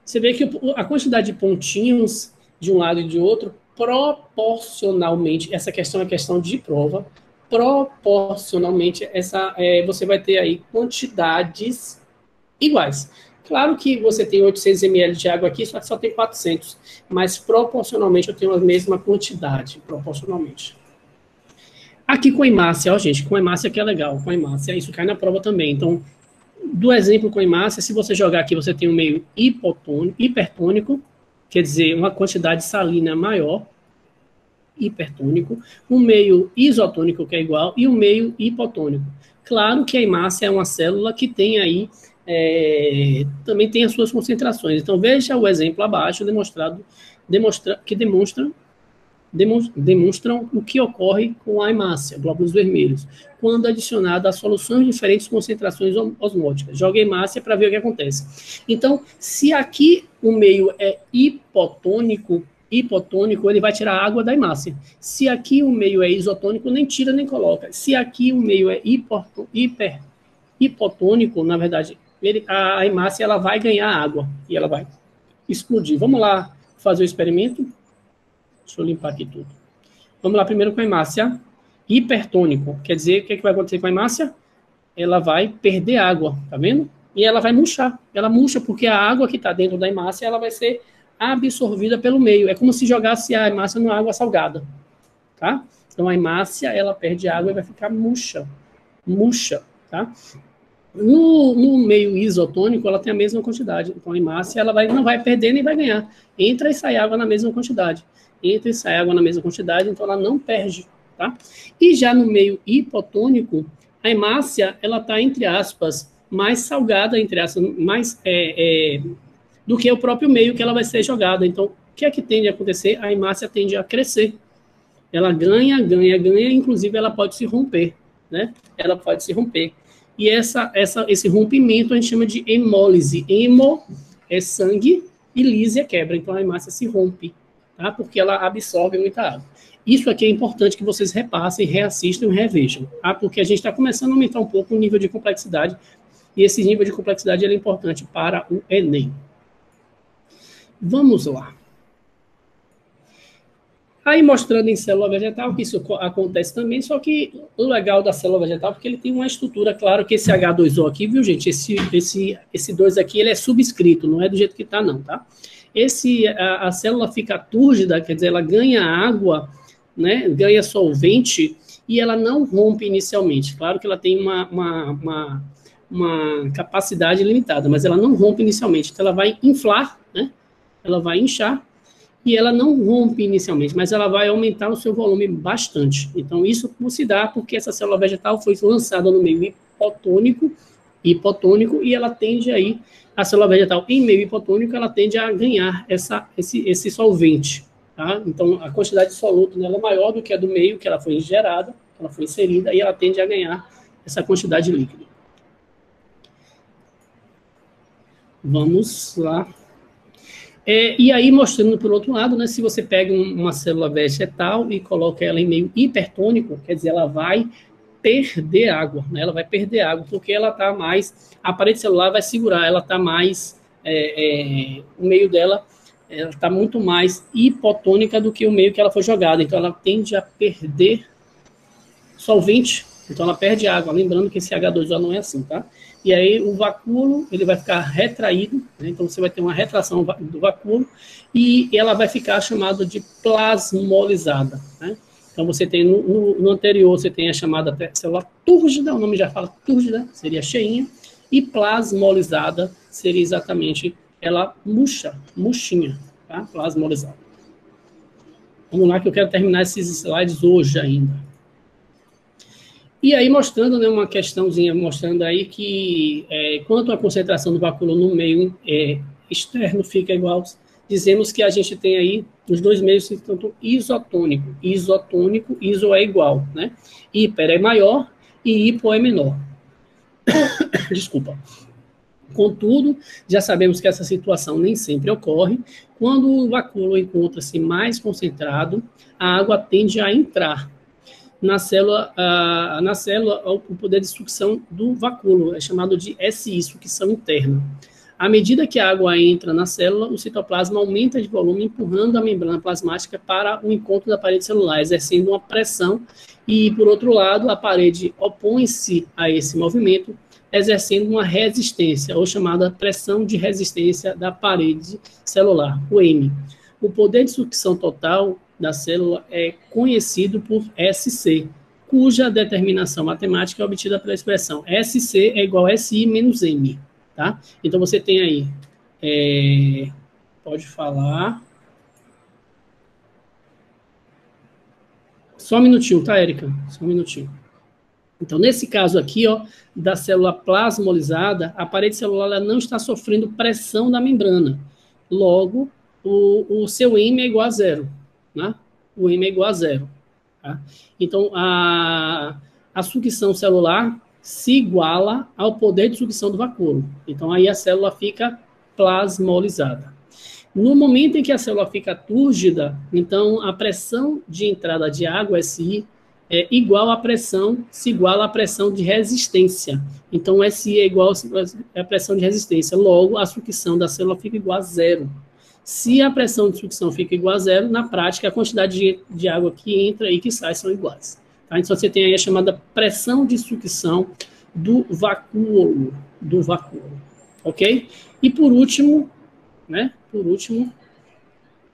Você vê que a quantidade de pontinhos de um lado e de outro, proporcionalmente, essa questão é questão de prova, proporcionalmente, você vai ter aí quantidades iguais. Claro que você tem 800 ml de água aqui, só tem 400, mas proporcionalmente eu tenho a mesma quantidade, proporcionalmente. Aqui com a hemácia, ó, gente, com a hemácia que é legal, com a hemácia, isso cai na prova também. Então, do exemplo com a hemácia, se você jogar aqui, você tem um meio hipertônico, quer dizer, uma quantidade salina maior, hipertônico, um meio isotônico, que é igual, e um meio hipotônico. Claro que a hemácia é uma célula que tem aí, também tem as suas concentrações. Então, veja o exemplo abaixo, que demonstra demonstram o que ocorre com a hemácia, glóbulos vermelhos, quando adicionada a soluções de diferentes concentrações osmóticas. Joga a hemácia para ver o que acontece. Então, se aqui o meio é hipotônico, ele vai tirar a água da hemácia. Se aqui o meio é isotônico, nem tira nem coloca. Se aqui o meio é hipotônico, na verdade, a hemácia ela vai ganhar água e ela vai explodir. Vamos lá fazer o experimento? Deixa eu limpar aqui tudo. Vamos lá primeiro com a hemácia. Hipertônico, quer dizer, o que vai acontecer com a hemácia? Ela vai perder água, tá vendo? E ela vai murchar. Ela murcha porque a água que está dentro da hemácia, ela vai ser absorvida pelo meio. É como se jogasse a hemácia numa água salgada, tá? Então a hemácia, ela perde água e vai ficar murcha, tá? No meio isotônico, ela tem a mesma quantidade. Então a hemácia, ela não vai perder nem vai ganhar. Entra e sai água na mesma quantidade. Entra e sai água na mesma quantidade, então ela não perde, tá? E já no meio hipotônico, a hemácia, ela está, entre aspas, mais salgada, entre aspas, mais do que o próprio meio que ela vai ser jogada. Então, o que é que tende a acontecer? A hemácia tende a crescer. Ela ganha, inclusive ela pode se romper, né? Ela pode se romper. E esse rompimento a gente chama de hemólise. Hemo é sangue e lise é quebra. Então, a hemácia se rompe, tá? Porque ela absorve muita água. Isso aqui é importante que vocês repassem, reassistam e revejam, tá? Porque a gente está começando a aumentar um pouco o nível de complexidade, e esse nível de complexidade é importante para o Enem. Vamos lá. Aí mostrando em célula vegetal, que isso acontece também, só que o legal da célula vegetal, porque ele tem uma estrutura, claro que esse H2O aqui, viu gente, esse 2 aqui, ele é subscrito, não é do jeito que está não, tá? A célula fica túrgida, quer dizer, ela ganha água, né, ganha solvente, e ela não rompe inicialmente. Claro que ela tem uma capacidade limitada, mas ela não rompe inicialmente. Então, ela vai inflar, né? Ela vai inchar, e ela não rompe inicialmente, mas ela vai aumentar o seu volume bastante. Então, isso se dá porque essa célula vegetal foi lançada no meio hipotônico, e ela tende aí, a célula vegetal em meio hipotônico, ela tende a ganhar esse solvente, tá? Então, a quantidade de soluto nela é maior do que a do meio, que ela foi gerada, ela foi inserida, e ela tende a ganhar essa quantidade de líquido. Vamos lá. E aí, mostrando por outro lado, né, se você pega uma célula vegetal e coloca ela em meio hipertônico, quer dizer, ela vai perder água, né? Ela vai perder água, porque ela está mais, a parede celular vai segurar, ela está mais, o meio dela, ela está muito mais hipotônica do que o meio que ela foi jogada, então ela tende a perder solvente, então ela perde água, lembrando que esse H2O não é assim, tá? E aí o vacúolo, ele vai ficar retraído, né? Então você vai ter uma retração do vacúolo, e ela vai ficar chamada de plasmolizada, né? Então você tem no anterior, você tem a chamada célula túrgida, o nome já fala túrgida, seria cheinha, e plasmolizada seria exatamente ela murchinha, tá? Plasmolizada. Vamos lá que eu quero terminar esses slides hoje ainda. E aí mostrando, né, uma questãozinha, mostrando aí que quanto à concentração do vacúolo no meio externo fica igual, dizemos que a gente tem aí os dois meios, tanto isotônico, iso é igual, né? Hiper é maior e hipo é menor. Desculpa. Contudo, já sabemos que essa situação nem sempre ocorre. Quando o vacúolo encontra-se mais concentrado, a água tende a entrar. Na célula, o poder de sucção do vacúolo é chamado de SI, sucção interna. À medida que a água entra na célula, o citoplasma aumenta de volume, empurrando a membrana plasmática para o encontro da parede celular, exercendo uma pressão, e, por outro lado, a parede opõe-se a esse movimento, exercendo uma resistência, ou chamada pressão de resistência da parede celular, o M. O poder de sucção total da célula é conhecido por SC, cuja determinação matemática é obtida pela expressão SC é igual a SI menos M, tá? Então, você tem aí, pode falar. Só um minutinho, tá, Érica? Só um minutinho. Então, nesse caso aqui, ó, da célula plasmolizada, a parede celular ela não está sofrendo pressão da membrana. Logo, o seu M é igual a zero, né? o M é igual a zero. Tá? Então, a sucção celular se iguala ao poder de sucção do vacúolo. Então, aí a célula fica plasmolizada. No momento em que a célula fica túrgida, então a pressão de entrada de água, SI, é igual à pressão, se iguala à pressão de resistência. Então, SI é igual à pressão de resistência. Logo, a sucção da célula fica igual a zero. Se a pressão de sucção fica igual a zero, na prática, a quantidade de água que entra e que sai são iguais. Tá? Então, você tem aí a chamada pressão de sucção do vacúolo. Ok? E por último,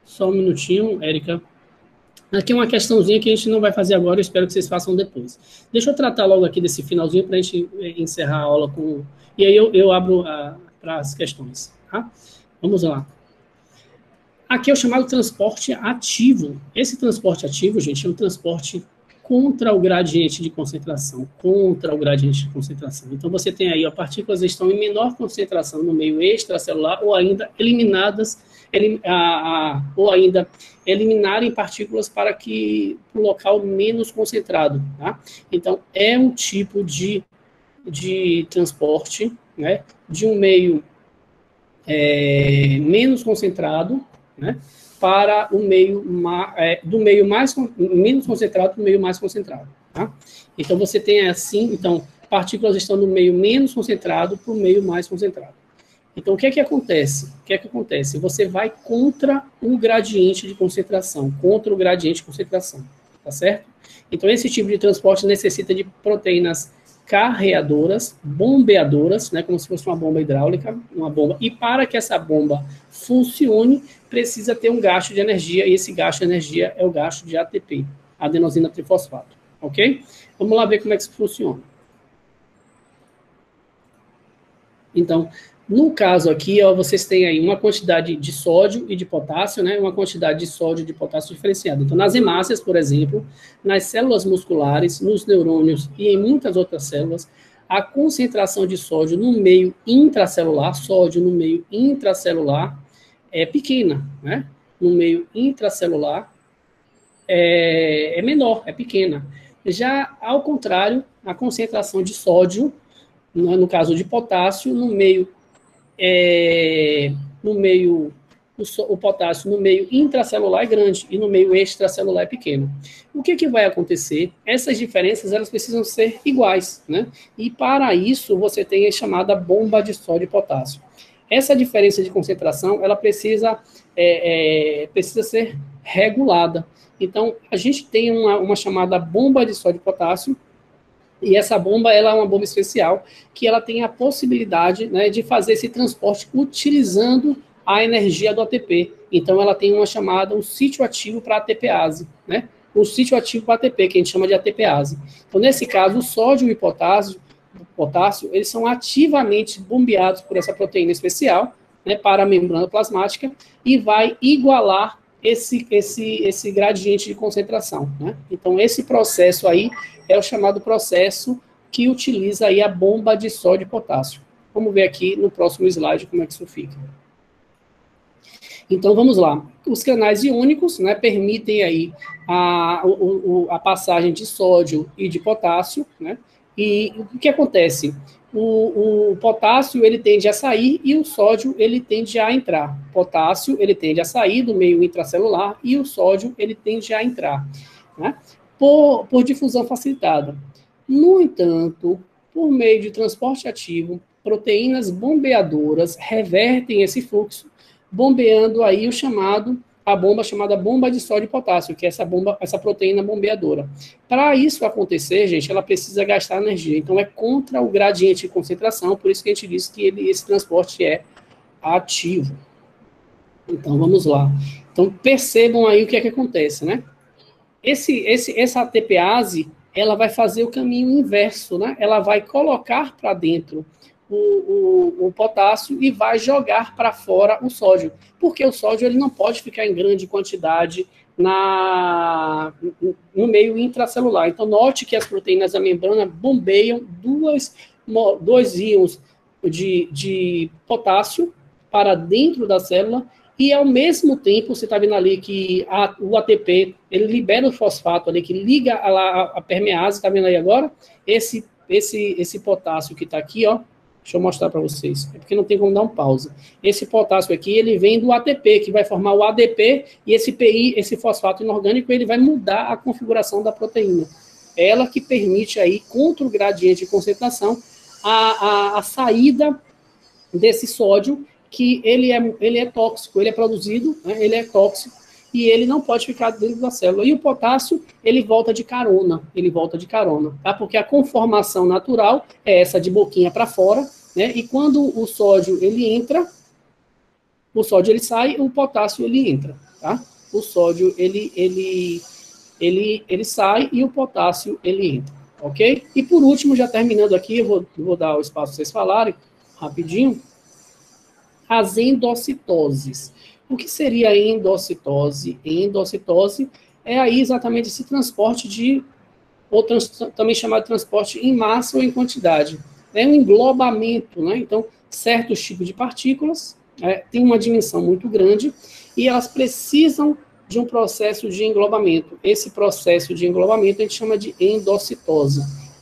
só um minutinho, Érica. Aqui é uma questãozinha que a gente não vai fazer agora, eu espero que vocês façam depois. Deixa eu tratar logo aqui desse finalzinho para a gente encerrar a aula com... E aí eu abro para as questões. Tá? Vamos lá. Aqui é o chamado transporte ativo. Esse transporte ativo, gente, é um transporte contra o gradiente de concentração. Então, você tem aí, partículas estão em menor concentração no meio extracelular ou ainda eliminarem partículas para o local menos concentrado. Tá? Então, é um tipo de transporte, né, de um meio menos concentrado, né, para o meio do meio menos concentrado para o meio mais concentrado. Tá? Então, você tem assim, partículas estão no meio menos concentrado para o meio mais concentrado. Então, o que é que acontece? Você vai contra o gradiente de concentração, tá certo? Então, esse tipo de transporte necessita de proteínas carreadoras, bombeadoras, né, como se fosse uma bomba hidráulica, e para que essa bomba funcione, precisa ter um gasto de energia, e esse gasto de energia é o gasto de ATP, adenosina trifosfato, ok? Vamos lá ver como é que isso funciona. Então, no caso aqui, vocês têm aí uma quantidade de sódio e de potássio, né? Uma quantidade de sódio e de potássio diferenciada. Então, nas hemácias, por exemplo, nas células musculares, nos neurônios e em muitas outras células, a concentração de sódio no meio intracelular, é pequena, né? No meio intracelular é menor, é pequena. Já, ao contrário, a concentração de sódio, no caso de potássio, o potássio no meio intracelular é grande e no meio extracelular é pequeno. O que vai acontecer? Essas diferenças elas precisam ser iguais, né? E para isso você tem a chamada bomba de sódio e potássio. Essa diferença de concentração ela precisa ser regulada. Então a gente tem uma chamada bomba de sódio e potássio. E essa bomba, ela é uma bomba especial, que ela tem a possibilidade, né, de fazer esse transporte utilizando a energia do ATP. Então, ela tem um sítio ativo para ATPase, né? Um sítio ativo para ATP, que a gente chama de ATPase. Então, nesse caso, o sódio e o potássio, eles são ativamente bombeados por essa proteína especial, né, para a membrana plasmática, e vai igualar esse gradiente de concentração, né? Então, esse processo aí é o chamado processo que utiliza aí a bomba de sódio e potássio. Vamos ver aqui no próximo slide como é que isso fica. Então, vamos lá. Os canais iônicos, né, permitem aí a passagem de sódio e de potássio, né? E o que acontece? O potássio, ele tende a sair e o sódio, ele tende a entrar. O potássio, ele tende a sair do meio intracelular e o sódio, ele tende a entrar, né? Por difusão facilitada. No entanto, por meio de transporte ativo, proteínas bombeadoras revertem esse fluxo, bombeando aí a bomba chamada bomba de sódio e potássio, que é essa proteína bombeadora. Para isso acontecer, gente, ela precisa gastar energia. Então, é contra o gradiente de concentração, por isso que a gente diz que esse transporte é ativo. Então, vamos lá. Então, percebam aí o que é que acontece, né? Essa ATPase, ela vai fazer o caminho inverso, né? Ela vai colocar para dentro o potássio e vai jogar para fora o sódio, porque o sódio ele não pode ficar em grande quantidade no meio intracelular. Então, note que as proteínas da membrana bombeiam dois íons de potássio para dentro da célula e ao mesmo tempo, você está vendo ali que o ATP, ele libera o fosfato ali, que liga a permease, está vendo aí agora? Esse potássio que está aqui, ó, deixa eu mostrar para vocês, é porque não tem como dar um pausa. Esse potássio aqui, ele vem do ATP, que vai formar o ADP, e esse PI, esse fosfato inorgânico, ele vai mudar a configuração da proteína. Ela que permite aí, contra o gradiente de concentração, a saída desse sódio, que ele é tóxico, ele é produzido, né, ele é tóxico, e ele não pode ficar dentro da célula. E o potássio, ele volta de carona, tá? Porque a conformação natural é essa de boquinha para fora, né? E quando o sódio, ele entra, o sódio, ele sai, o potássio, ele entra, tá? O sódio, ele sai e o potássio, ele entra, ok? E por último, já terminando aqui, eu vou dar o espaço para vocês falarem, rapidinho, as endocitoses. O que seria a endocitose? Endocitose é aí exatamente esse transporte também chamado de transporte em massa ou em quantidade. É um englobamento, né? Então, certos tipos de partículas têm uma dimensão muito grande e elas precisam de um processo de englobamento. Esse processo de englobamento a gente chama de endocitose.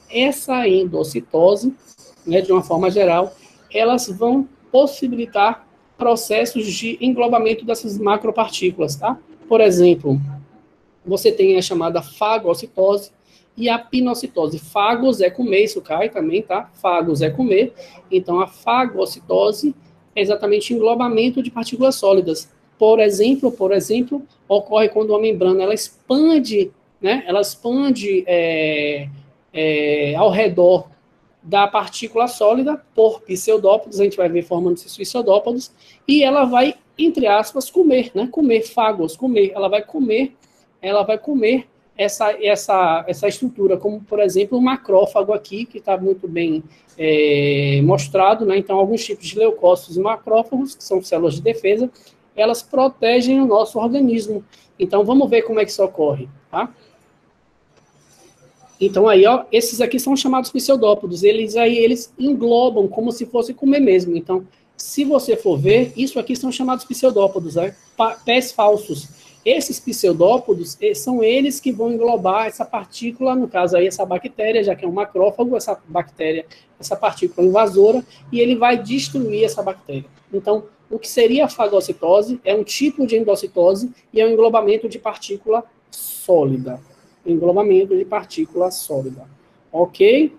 Essa endocitose, né, de uma forma geral, elas vão possibilitar processos de englobamento dessas macropartículas, tá? Por exemplo, você tem a chamada fagocitose e a pinocitose. Fagos é comer, isso cai também, tá? Fagos é comer. Então, a fagocitose é exatamente o englobamento de partículas sólidas. Por exemplo, ocorre quando a membrana ela expande, né? Ela expande ao redor da partícula sólida por pseudópodos, a gente vai ver formando esses pseudópodos, e ela vai, entre aspas, comer, né? Comer, fagos, comer. Ela vai comer essa estrutura, como, por exemplo, o macrófago aqui, que está muito bem mostrado, né? Então, alguns tipos de leucócitos e macrófagos, que são células de defesa, elas protegem o nosso organismo. Então, vamos ver como é que isso ocorre, tá? Então, aí, ó, esses aqui são chamados pseudópodos. Eles englobam como se fosse comer mesmo. Então, se você for ver, isso aqui são chamados pseudópodos, né? Pés falsos. Esses pseudópodos são eles que vão englobar essa partícula, no caso aí, essa bactéria, já que é um macrófago, essa bactéria, essa partícula invasora, e ele vai destruir essa bactéria. Então, o que seria a fagocitose é um tipo de endocitose e é um englobamento de partícula sólida. Englobamento de partícula sólida. Ok?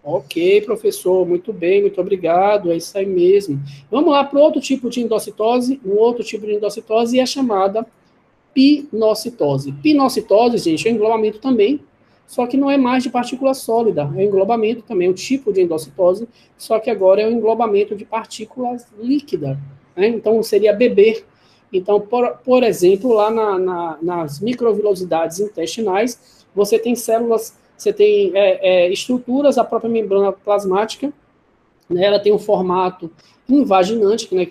Ok, professor, muito bem, muito obrigado, é isso aí mesmo. Vamos lá para outro tipo de endocitose. Um outro tipo de endocitose é a chamada pinocitose. Pinocitose, gente, é um englobamento também, só que não é mais de partícula sólida, é um englobamento também, um tipo de endocitose, só que agora é um englobamento de partículas líquidas, né? Então, seria beber. Então, por exemplo, lá nas microvilosidades intestinais, você tem células, você tem estruturas, a própria membrana plasmática, né, ela tem um formato invaginante, né,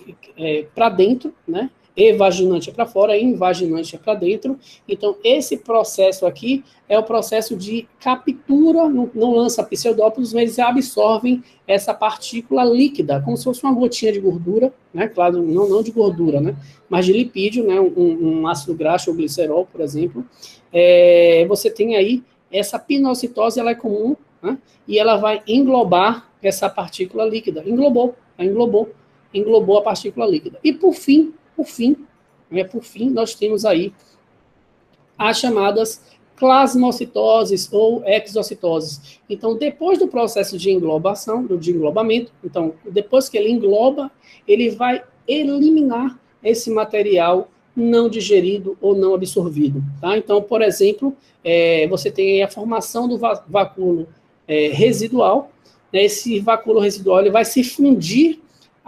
para dentro, né? Evaginante é para fora, invaginante é para dentro. Então, esse processo aqui é o processo de captura, não lança pseudópodos, mas eles absorvem essa partícula líquida, como se fosse uma gotinha de gordura, né? Claro, não de gordura, né? Mas de lipídio, né? Um ácido graxo ou glicerol, por exemplo. Você tem aí essa pinocitose, ela é comum, né? E ela vai englobar essa partícula líquida. Englobou a partícula líquida. E por fim, nós temos aí as chamadas plasmocitoses ou exocitoses. Então, depois do processo de englobamento, então, depois que ele engloba, ele vai eliminar esse material não digerido ou não absorvido, tá? Então, por exemplo, você tem a formação do vacúolo residual, né? Esse vacúolo residual ele vai se fundir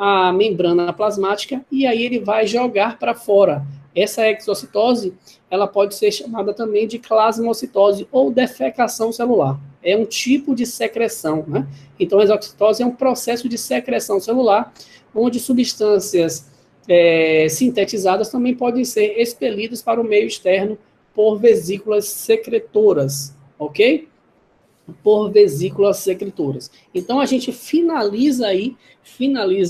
a membrana plasmática e aí ele vai jogar para fora. Essa exocitose, ela pode ser chamada também de plasmocitose ou defecação celular. É um tipo de secreção, né? Então, a exocitose é um processo de secreção celular, onde substâncias sintetizadas também podem ser expelidas para o meio externo por vesículas secretoras, ok? Por vesículas secretoras. Então, a gente finaliza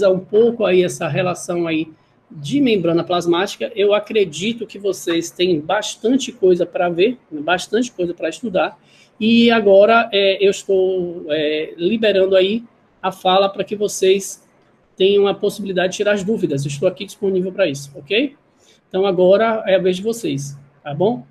um pouco aí essa relação aí de membrana plasmática, eu acredito que vocês têm bastante coisa para ver, bastante coisa para estudar, e agora eu estou liberando aí a fala para que vocês tenham a possibilidade de tirar as dúvidas. Eu estou aqui disponível para isso, ok? Então agora é a vez de vocês, tá bom?